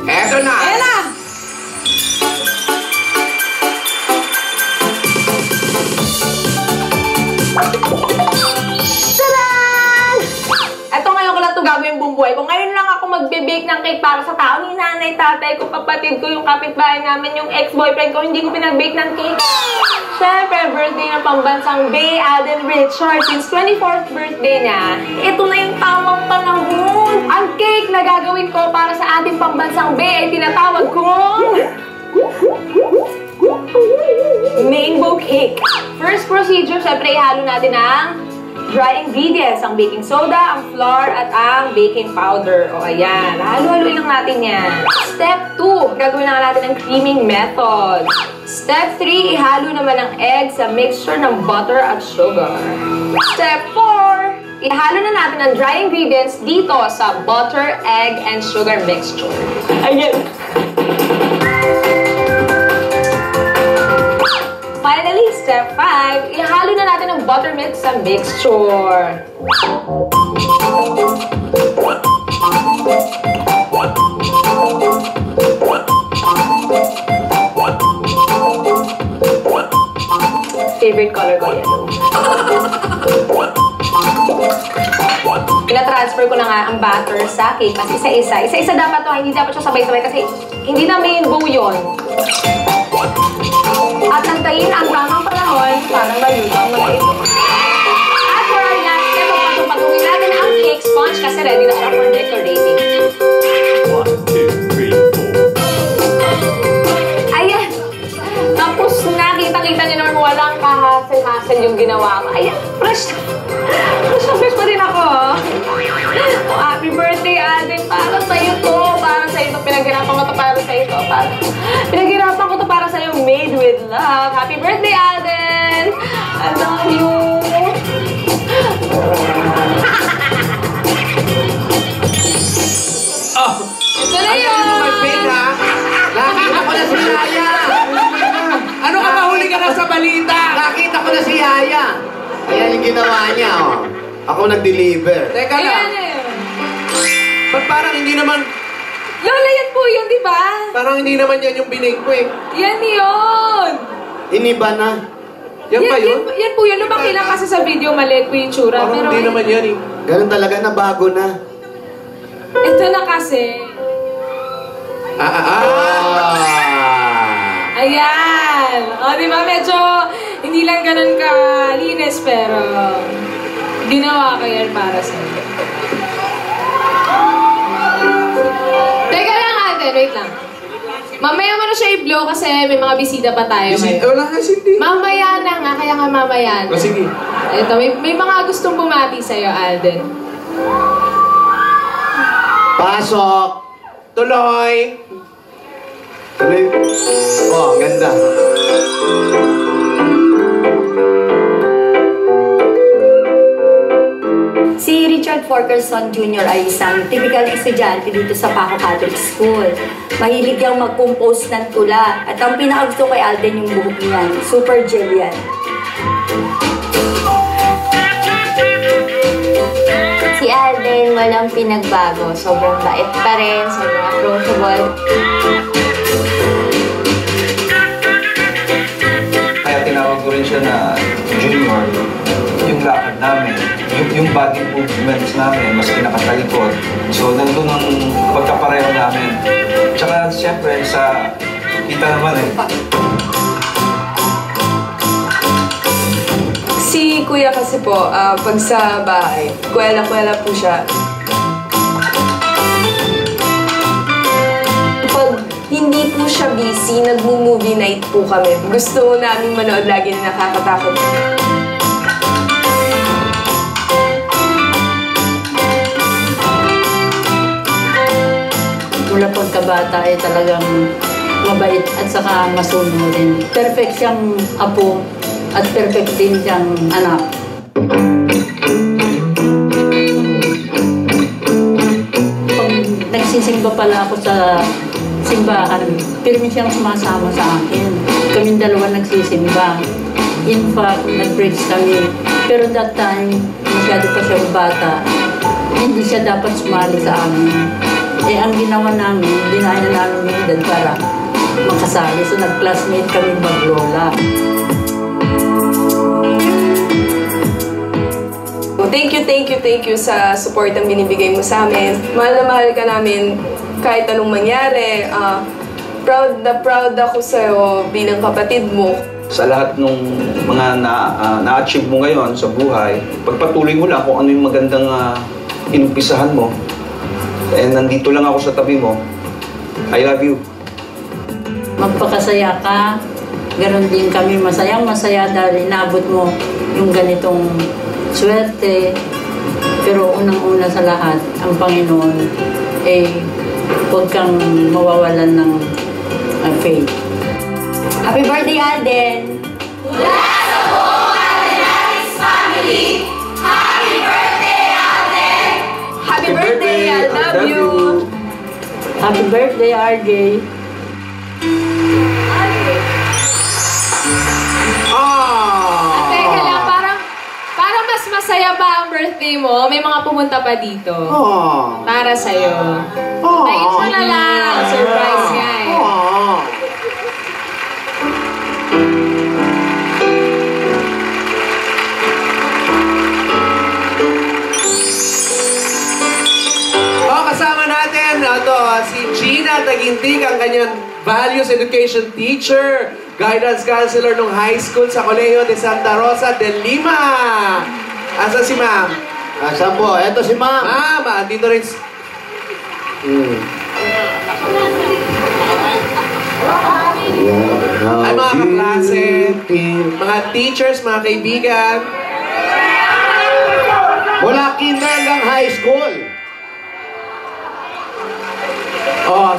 Eto na! Ayan na! Tadaan! Ito ngayon ko lang ito gagawin buong buhay ko. Ngayon lang ako magbe-bake ng cake para sa tao ni nanay, tatay ko, kapatid ko, yung kapitbahay namin, yung ex-boyfriend ko, hindi ko pinag-bake ng cake. Siyempre, birthday ng pambansang Bay, Alden Richard. Since 24th birthday niya, ito na yung tamang panahon. Ang cake na gagawin ko para sa ating pambansang Bay ay tinatawag kong Mango Cake. First procedure, siyempre, ihalo natin ang dry ingredients, ang baking soda, ang flour, at ang baking powder. O ayan, halo-haloin lang natin yan. Step 2, gagawin lang natin ang creaming method. Step 3, ihalo naman ang egg sa mixture ng butter at sugar. Step 4, ihalo na natin ang dry ingredients dito sa butter, egg, and sugar mixture. Ayan. Finally, step 5, ihalo na natin ang buttermilk sa mixture. Favorite color ko yan. Pina-transfer ko na nga ang batter sa cake kasi isa-isa. Isa-isa dapat to, hindi dapat siya sabay-sabay kasi hindi na rainbow yun. At nantayin ang tamang panahon para maluto ang mga ito. At for our last step, magpatupatuloy natin ang cake sponge kasi ready na siya for decorating. 1, 2, 3, 4. Ayan! Tapos nakita-kita niyo naman walang kahasel-hasel yung ginawa ko. Ayan, fresh pa din ako. Oh, happy birthday, Alden. Para sa'yo to. Para sa'yo to. Pinaghirapan ko to para sa'yo to. Pinaghirapan ko to para sa'yo. Made with love. Happy birthday, Alden. I love you. Oh! Ito na yun. May pin, ha? Nakita ko na si Yaya. Ano ka ba huli ka na sa balita? Nakita ko na si Yaya. Ayan yung ginawa niya, oh. Ako nag-deliver. Teka lang. Ba't parang hindi naman... Lola, yan po yun, di ba? Parang hindi naman yan yung binake ko, eh. Yan yun! Iniba na. Yan ba yun? Yan po yun. Lumaki lang kasi sa video, maliit po yung tsura. Parang Pero hindi naman yan, eh. Ganun talaga na bago na. ito na kasi. Ayan! O, di ba? Medyo hindi lang ganun kalinis, pero ginawa ko yan para sa'yo. Teka lang, ate. Wait lang. Mamaya mo na siya i-blow kasi may mga bisita pa tayo. Wala nga, hindi. Mamaya na nga, kaya nga mamaya na. Sige. Ito, may mga gustong bumati sa'yo, Alden. Pasok! Tuloy! Tuloy. Oh, ganda. Si Richard Forkerson Jr. ay isang typical estudyante dito sa Paco Catholic School. Mahilig niyang mag-compose ng tula. At ang pinakagusto kay Alden yung buhok niyan. Super gel yan. Si Alden, walang pinagbago. Sobrang bait pa rin, sobrang approachable. Kaya tinawag ko rin siya na junior. Yung lakad namin, yung body movements namin, mas kinakatalikod. So, nandun ang pagkapareho namin. Tsaka, siyempre, sa kita naman eh. Si Kuya kasi po, pag sa bahay, kwela-kwela po siya. Pag hindi po siya busy, nag-movie night po kami. Gusto namin manood lagi na nakakatakot. mula pagkabata ay talagang mabait at saka masunurin. Perfect siyang apo at perfect din siyang anak. Pag nagsisimba pala ako sa simbahan, pirmi siyang sumasama sa akin. Kaming dalawa nagsisimba. In fact, nag-preach kami. Pero that time, masyado pa siyang bata. Hindi siya dapat sumali sa amin. Eh, ang ginawa namin, dinaya namin yung edad para makasali. So, nag-classmate kami mag-lola. Thank you sa support ang binibigay mo sa amin. Mahal na mahal ka namin kahit anong mangyari. Proud ako sa'yo bilang kapatid mo. Sa lahat ng mga na-achieve mo ngayon sa buhay, pagpatuloy mo lang kung ano yung magandang inumpisahan mo. And nandito lang ako sa tabi mo. I love you. Magpakasaya ka. Ganon din kami masaya dahil inabot mo yung ganitong swerte. Pero unang-una sa lahat, ang Panginoon, huwag kang mawawalan ng faith. Happy birthday, Alden! Mula sa buong Aldenatics family, happy birthday, Alden! Happy birthday, I love you! Happy birthday, RJ! Teka lang, parang mas masaya ba ang birthday mo? May mga pumunta pa dito. Para sa'yo. Tayin mo na lang. Surprise nga eh. Kasama natin si Gina Tagintig, ang kanyang Values Education Teacher, Guidance Counselor ng high school sa Colegio de Santa Rosa de Lima. Asan si ma'am? Asan po? Eto si ma'am. Ma'am, dito rin. Ay, mga kaklase, mga teachers, mga kaibigan. Mula kinder hanggang high school.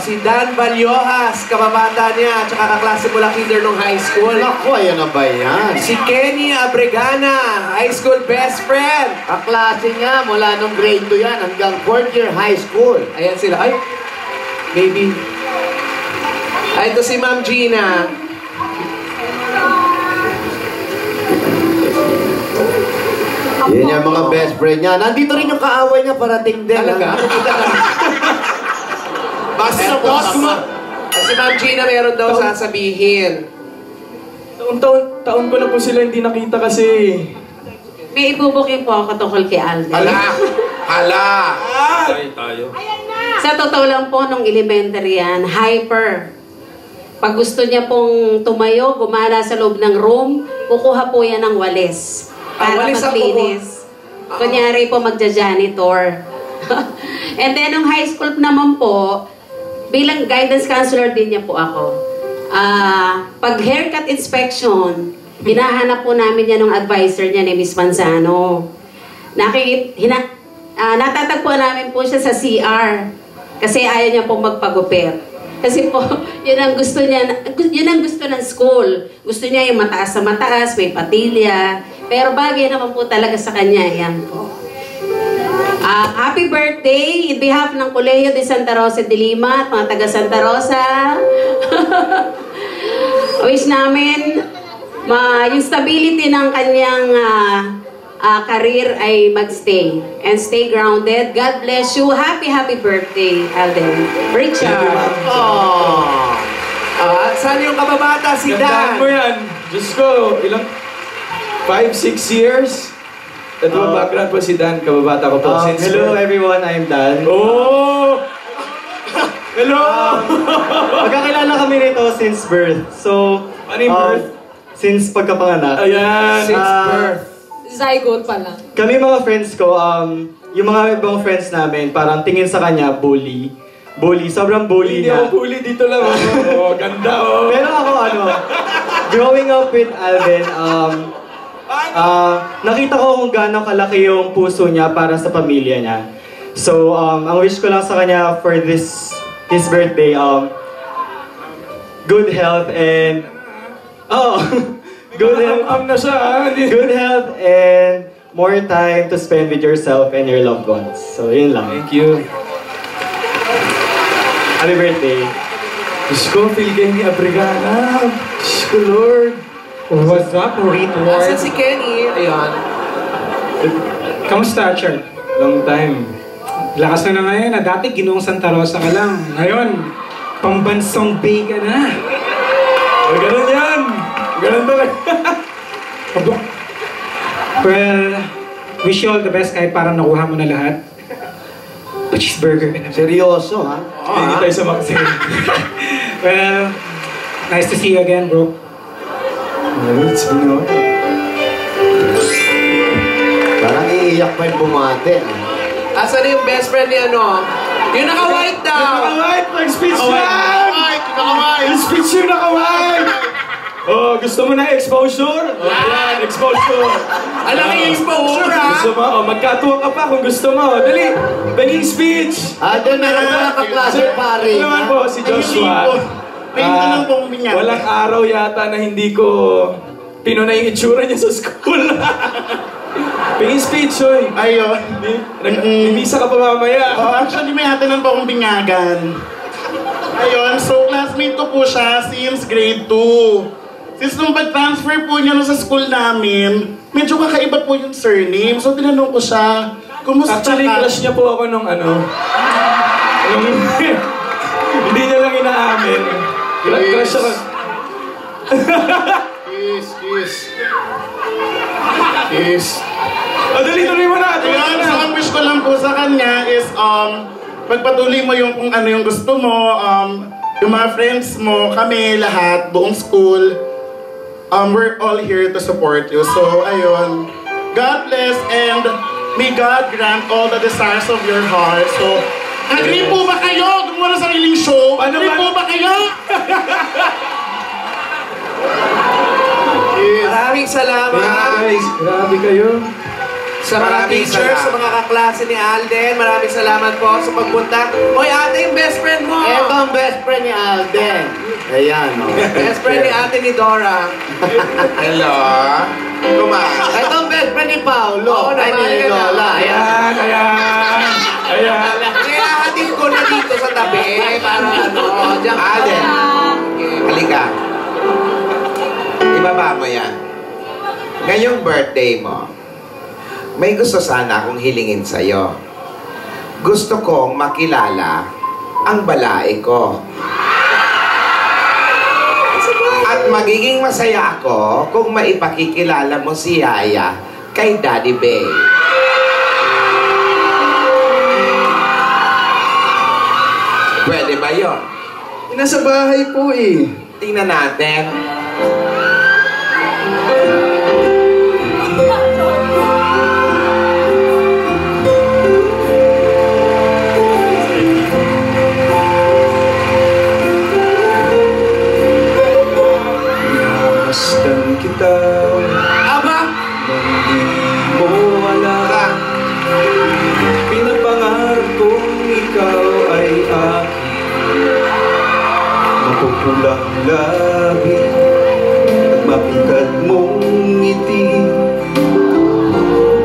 Si Dan Balyohas, kababata niya, tsaka kaklase mula kinder nung high school. Naku, ayan na ba yan? Si Kenny Abregana, high school best friend. Kaklase niya, mula nung grade 2 yan hanggang 4th year high school. Ayan sila. Ay, maybe. Ay, ito si Ma'am Gina. Yan yung mga best friend niya. Nandito rin yung kaaway niya, parating din. Talaga? Basta si Ma'am Gina meron daw sasabihin. Taon ko na po sila hindi nakita kasi. May ibubukin po ako tungkol kay Alden. Hala! Tayo. Sa totoo lang po, nung elementary yan, hyper. Pag gusto niya pong tumayo, gumala sa loob ng room, kukuha po yan ng walis. Para maglinis. Kunyari po magja-janitor. And then, nung high school naman po, bilang guidance counselor din niya po ako. Pag haircut inspection, hinahanap po namin yan ng advisor niya ni Miss Manzano. Natatagpuan namin po siya sa CR kasi ayaw niya pong magpagupit. Kasi po, yun ang gusto niya, yun ang gusto ng school. Gusto niya yung mataas sa mataas, may patilya. Pero bagay naman po talaga sa kanya, yan po. Happy birthday in behalf ng Colegio de Santa Rosa de Lima at mga taga Santa Rosa. Wish namin yung stability ng kanyang career ay magstay and stay grounded. God bless you. Happy birthday, Alden. Richard. Saan yung kababata? Si Dan. Gandaan mo yan. Diyos ko, ilang 5-6 years. Ito background po si Dan, kababata ko po. Hello everyone, I'm Dan. Oh! Hello! Magkakilala kami nito since birth. So, ano yung birth? Since pagkapanganak. Ayan. Since birth. Zygote pala. Kami mga friends ko, yung mga ibang friends namin, parang tingin sa kanya, bully. Sobrang bully niya. Hindi ako bully, dito lang. Ganda oh. Pero ako growing up with Alden, nakita ko kung gaano kalaki yung puso niya para sa pamilya niya. So, ang wish ko lang sa kanya for this his birthday. Good health and good health and more time to spend with yourself and your loved ones. So yun lang. Thank you. Happy birthday. Diyos ko, feel kayo ni Abrigana. Diyos ko, Lord. What's up, Rito? Nasaan si Kenny? Ayun. Kamusta, Chert? Long time. Lakas na ngayon. Dati Ginoong Santa Rosa ka lang. Ngayon, pambansang bay ka na. Ganun yan. Ganun talaga. Well, wish you all the best kahit parang nakuha mo na lahat. Cheeseburger ka na. Seryoso, ha? Hindi tayo sa Maxine. Well, nice to see you again, bro. It's been a while. Parang iiyak pa yung bumate. Asan na yung best friend ni ano? Yung naka-white daw! Yung naka-white! Mag-speech yan! Yung speech yung naka-white! Oh, gusto mo na exposure? Oh, yan, exposure. Alam mo yung exposure, ha? Gusto mo? Oh, magkatuwa ka pa kung gusto mo. Dali, baging speech. Doon meron pa kaklase pare. Ito naman po, si Joshua. Walang araw yata na hindi ko pinunay yung itsura niya sa school. Baging speech, oy. Ayun. Nag-misa ka pa mamaya. Actually, may hatinan po akong binyagan. Ayun, so classmate ko po siya since grade 2. Since nung pag-transfer po niya sa school namin, medyo kakaiba po yung surname. So tinanong ko siya, kumusta Actually, ka? crush niya po ako nung hindi niya lang inaamin. Crush ako. Kiss. Dali, tuloy mo na. Ayun, so ang wish ko lang po sa kanya is, pagpatuloy mo yung kung ano yung gusto mo, yung mga friends mo, kami, lahat, buong school, we're all here to support you. So, ayun, God bless and may God grant all the desires of your heart. So, agree po ba kayo? Gumawa ng sariling show? Agree po ba kayo? Maraming salamat. Guys, grabe kayo. Sa mga teachers, sa mga kaklase ni Alden, maraming salamat po sa pagpunta. Hoy, ate, yung best friend mo! Ito ang best friend ni Alden. Ayan, o. Best friend ni ate ni Dora. Hello? Ito ang best friend ni Paolo. Oo, Ay, ni Lola. Ayan. Kaya hatid ko na dito sa tabi para diyan ka. Alden, halika. Ibaba mo yan. Ngayong birthday mo, may gusto sana akong hilingin sa'yo. Gusto kong makilala ang balae ko. At magiging masaya ako kung maipakikilala mo si Yaya kay Daddy Bay. Pwede ba yun? Nasa bahay po eh. Tingnan natin. Masdan kita. Aba! Hindi mo alam. Pinapangarap kong ikaw ay akin. Mapupulang labi at mapikad mong ngiti.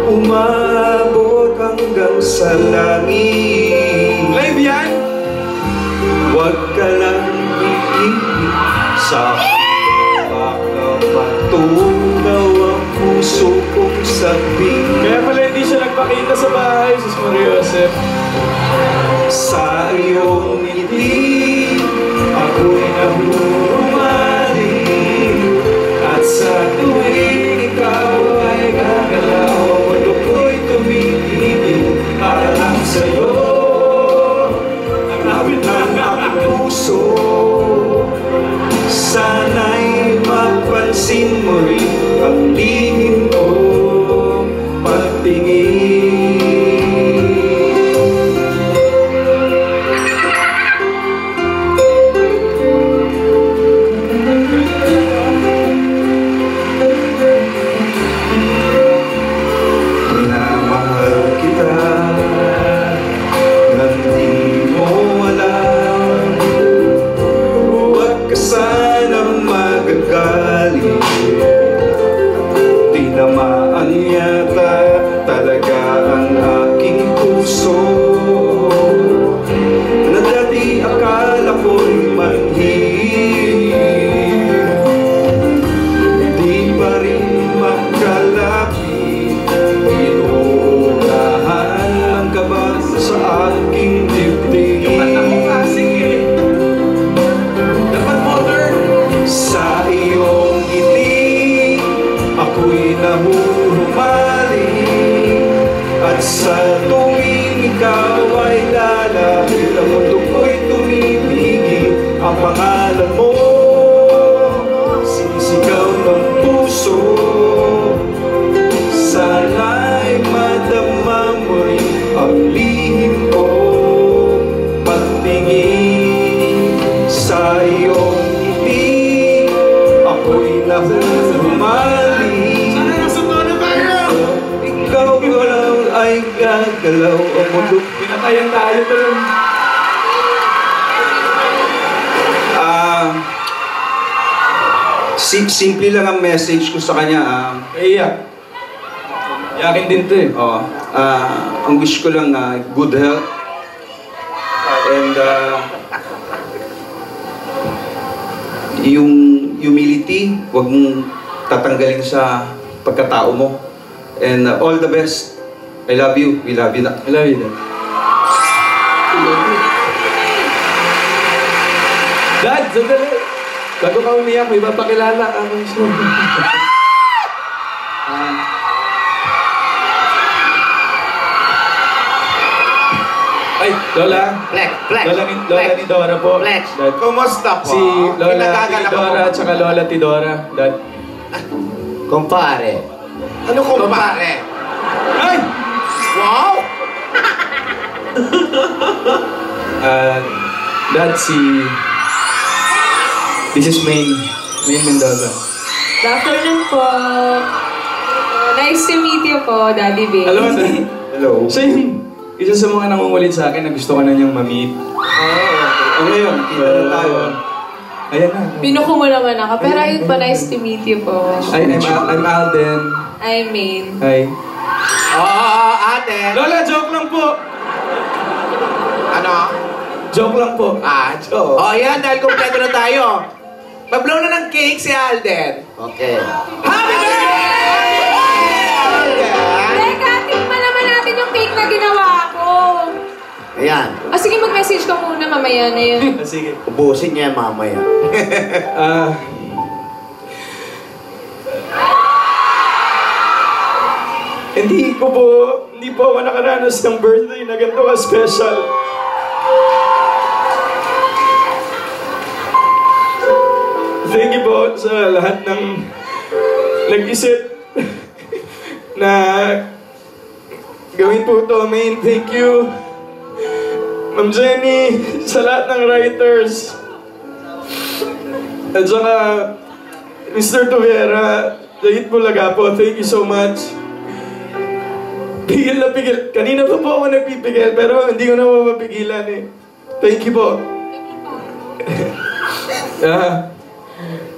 Umabot hanggang sa langit. Live yan! Huwag ka lang iibig sa matunaw ang puso kong sabihin. Kaya pala hindi siya nagpakita sa bahay, Sus Maria Joseph. Sa iyong ngiti, ako'y nahuhumaling. At sa tuwing ikaw ay gagalaw, mundo ko'y tumitigil para lang sa'yo. Ang awit ng aking puso, sana'y mapansin mo rin ang lihim ko pagtingin. Minamahal kita nang di mo alam. nahuhumaling. At sa tuwing ikaw ay lalapit, ang mundo ko'y tumibigil. Ang pangalan mo, sinisigaw ng puso. Sana'y madama mo rin ang lihim ko. Pagtingin sa iyong ngiti, ako'y nahuhumaling. Ikaw galaw ay gagalaw, ang mundo. Pinatayan tayo doon. Simple lang ang message ko sa kanya. Iyak. Iyakin din to eh. Ang wish ko lang good health. And yung humility, huwag mong tatanggalin sa pagkatao mo. And all the best. I love you. We love you. I love you. Dad, sandali. Bago ka umiyak, may papakilala ako. Ay, Lola. Lola ni Dora po. Dad. Kumusta po? Si Lola Pinagagala ko Tidora po. at saka Lola Tidora. Dad. Kumpare. Ano kumpare? Ay! Wow! Dad, this is Maine Mendoza. Good afternoon po. Nice to meet you po, Daddy Babe. Hello, Dad. Hello. Siya yung isa sa mga nangungulit sa akin na gusto ko na niyang ma-meet. Ngayon, kita na tayo. Ayan na. Pinuko mo naman ako. Pero ayun po, nice to meet you po. I'm Alden. I'm Maine. Hi. Ate. Lola, joke lang po. Ano? Joke lang po. Joke. Yan, dahil kompleto na tayo. Mag-blow na ng cake si Alden. Okay. Happy birthday! Teka, tikman naman natin yung cake na ginawa ko. Ayan. Sige, mag-message ka muna mamaya na yun. Sige. Ubusin niya mamaya. Hindi po ako nakaranas ng birthday na ganito ka-special. Thank you po sa lahat ng nag-isip na gawin po ito, Maine. Thank you, Ma'am Jenny, sa lahat ng writers. At saka, Mr. Tuvera, Dahit Bulaga po, thank you so much. Pigil na pigil. Kanina pa po ako nagpipigil, pero hindi ko na mapapigilan eh. Thank you po.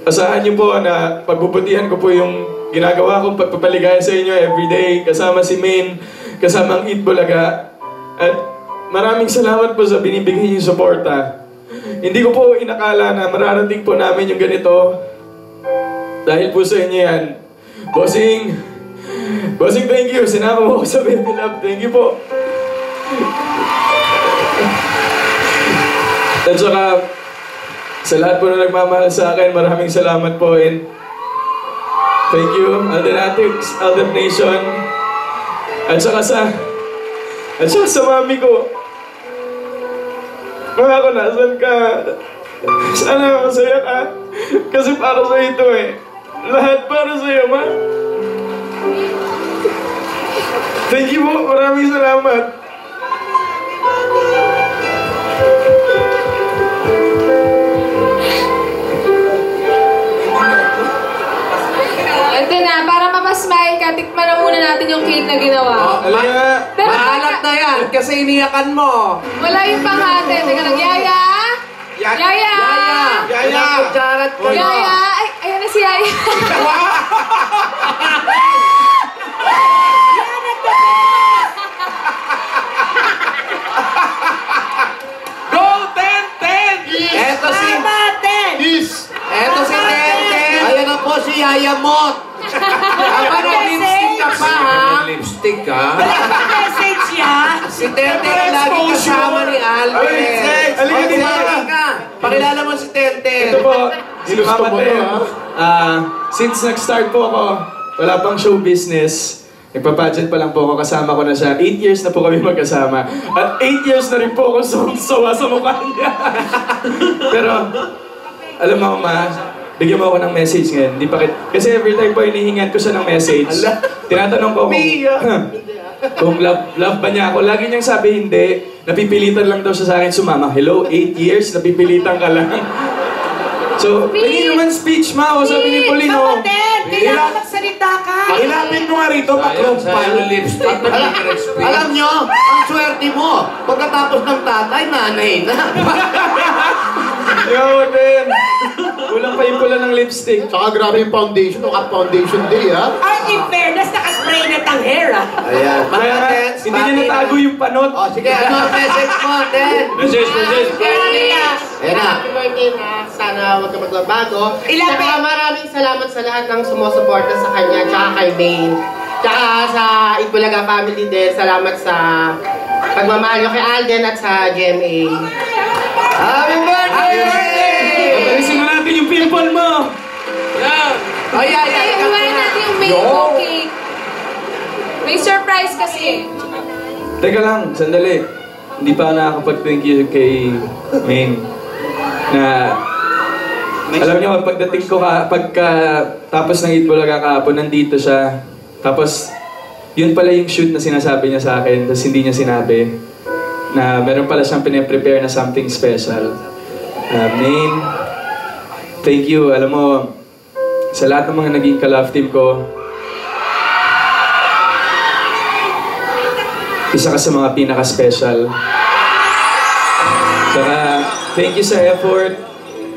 Asahan niyo po na pagbubutihan ko po yung ginagawa kong pagpapaligaya sa inyo everyday, kasama si Maine, kasama ang Eat Bulaga. At maraming salamat po sa binibigay niyong suporta. Hindi ko po inakala na mararating po namin yung ganito. Dahil po sa inyo yan. Bossing, thank you. Sinama mo ako sa Baby Love. Thank you po. At saka, sa lahat po na nagmamahal sa akin, maraming salamat po. And thank you, Aldenatics, Alden Nation. At saka sa mami ko. Mga ko, nasan ka? Sana masaya ka. Kasi para sa ito eh. Lahat para sa'yo, ma. Thank you po. Maraming salamat. Ito na, para mapasmile ka, tikman na muna natin yung cake na ginawa. Maalat na yan, kasi iniyakan mo. Wala yung panghati. Teka lang, Yaya! Yaya! Yaya! Ay, ayan na si Yaya. Go, Ten! Eto si... Eto si Ten! Ayan na po si Yaya Mot. Dapat nag-lipstick ka pa, ha? Lipstick ka? Message niya. Si Tente lagi kasama ni Alvin. Halika. Pakilala mo si Tente. Ito po, si Mama Ten. Since nag-start po ako wala pang show business. Nagpa-pageant pa lang po ako, kasama ko na siya. 8 years na po kami magkasama. At 8 years na rin po ako sawa sa mukha niya. Pero, alam mo, Ma, bigyan mo ako ng message ngayon. Kasi every time po hinihingan ko siya ng message, tinatanong ko kung love ba niya ako. Lagi niyang sabi hindi. Napipilitan lang daw siya sa akin sumama. Hello, 8 years, napipilitan ka lang. So, hindi naman speech, Ma. O sabi ni Polino. Kailangan magsalita ka. Ilapin mo nga rito, pakrumpal. Alam nyo, ang swerte mo. Pagkatapos ng tatay, nanay na. Yo, din. Kulang pa yung pula ng lipstick. Tsaka grabe yung foundation. Foundation day, ha? Ay, in fairness, nakaspray na tang hair, ha? Ayan. Kaya nga, hindi niya natago yung panot. O, sige, ano ang message mo, Den? Message. Ayan na. Happy birthday na. Sana huwag ka magbabago. Ilapin. Tsaka maraming salamat sa lahat ng sumusuporta sa kanya, tsaka kay Bane. Tsaka sa Itbulaga family din, salamat sa pagmamahal nyo kay Alden at sa GMA. Happy birthday! Pagalisin mo natin yung pimple mo. Ay, iwain natin yung mango cake. May surprise kasi. Teka lang, sandali. Hindi pa nakakapag-thank you kay Maine. Na, alam niyo, pagdating ko pagka tapos ng Itbulaga kahapon, nandito siya. Tapos, yun pala yung shoot na sinasabi niya sa akin, tapos hindi niya sinabi na meron pala siyang pinaprepare na something special. Maine, thank you. Alam mo, sa lahat ng mga naging ka-love team ko, isa ka sa mga pinaka-special. Saka, thank you sa effort.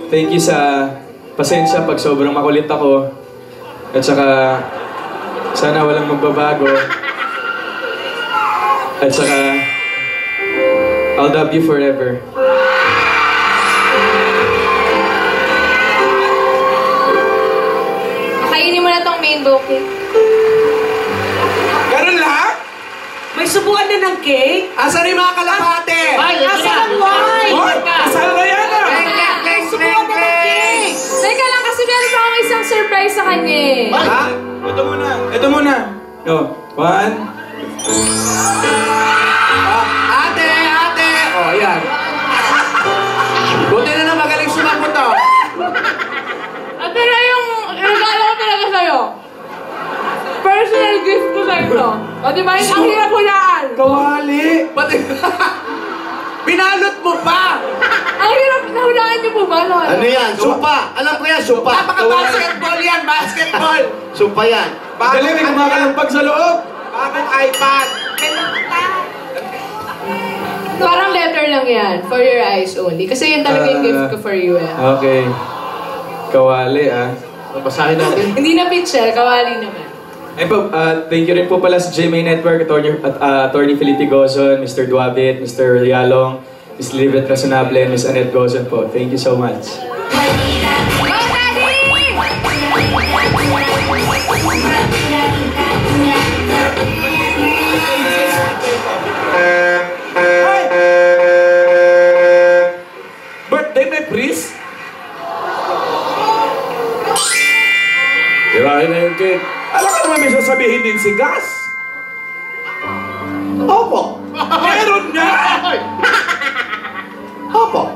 Thank you sa pasensya pag sobrang makulit ako. At saka, sana walang magbabago. At saka, I'll love you forever. Kainin mo na tong mango cake. Ganun lang? May subuan na ng cake? Asan yung mga kalapate? Asan ang wine? Hoy! Kasal na yan ah! Subuan na ng cake! Teka lang, kasi meron pa akong isang surprise sa kanya eh. Ha? Ito muna. Ito muna. No. 1. Ate! Oh, yan. Buti na magaling sumagot to. Ito na yung regalo ko talaga sa'yo. Personal gift ko sa'yo. O diba, ang hirap hulaan. Kawali! Pati... Binalot mo pa! Ang hirap na hulaan niyo po ba? Ano yan? Supa! Alam ko yan, supa! Napaka-basketball yan! Basketball! Supa yan. Dali, may kumakalampag sa loob! Bakit iPad? Parang letter lang yan. For your eyes only. Kasi yun talaga yung gift ko for you eh. Okay. Kawali Basahin natin. Hindi na picture, kawali naman. Ay po, thank you rin po pala sa GMA Network, Attorney Felipe Gozon, Mr. Duabit, Mr. Yalong, Ms. Livet Razonable, and Ms. Annette Gozon po. Thank you so much. Birthday may priest? Tirahin na yung cake. Alam ka naman may sasabihin din si Gas. Opo. Meron nga! Opo.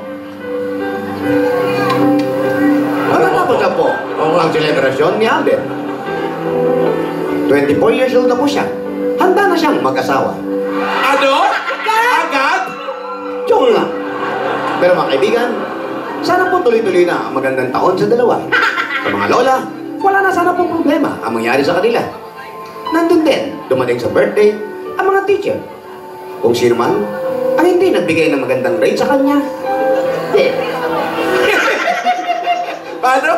Matapos na po ang selebrasyon ni Albert. 24 years old na po siya. Handa na siyang mag-asawa. Ano? Agad? Joke lang. Pero mga kaibigan, sana po tuloy-tuloy na ang magandang taon sa dalawa. Sa mga lola, wala na sana pong problema ang mangyari sa kanila. Nandun din, dumating sa birthday, ang mga teacher. Kung sino man, ang hindi nagbigay ng magandang grade sa kanya. Paano?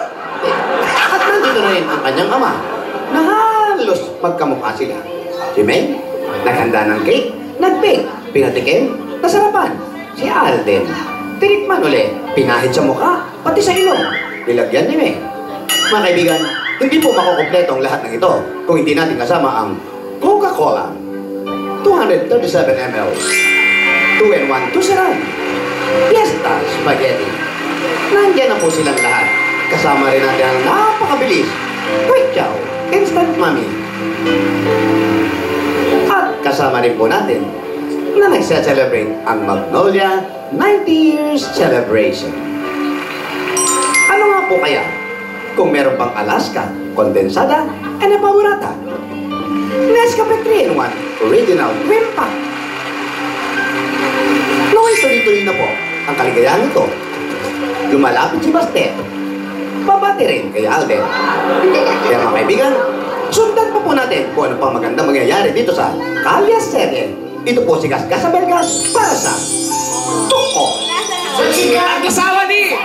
At nandito na rin ang kanyang ama, na halos magkamukha sila. Si May, naghanda ng cake, nag-bake, pinatikim, nasarapan. Si Alden, tinikman uli, pinahid sa mukha, pati sa ilong. Nilagyan ni May. Mga kaibigan, hindi po makukumpleto ang lahat ng ito kung hindi natin kasama ang Coca-Cola 237 ml 2-in-1 Tusaran Fiesta Spaghetti. Nandiyan na po silang lahat. Kasama rin natin ang napakabilis Quick Chow Instant Mami. At kasama rin po natin na nagse-celebrate ang Magnolia 90 Years Celebration. Ano nga po kaya kung meron pang Alaska, kondensada, and evaporata? Nescafe 3-in-1 Original Cream Pack. Naway tuloy-tuloy na po ang kaligayahan nito. Lumalapit si Bastet. Babati rin kay Alden. Kaya mga kaibigan, sundan pa po natin kung ano pang maganda mangyayari dito sa Kalya 7. Ito po si Gas Casabelgas para sa Tuko. Ang kasawa ni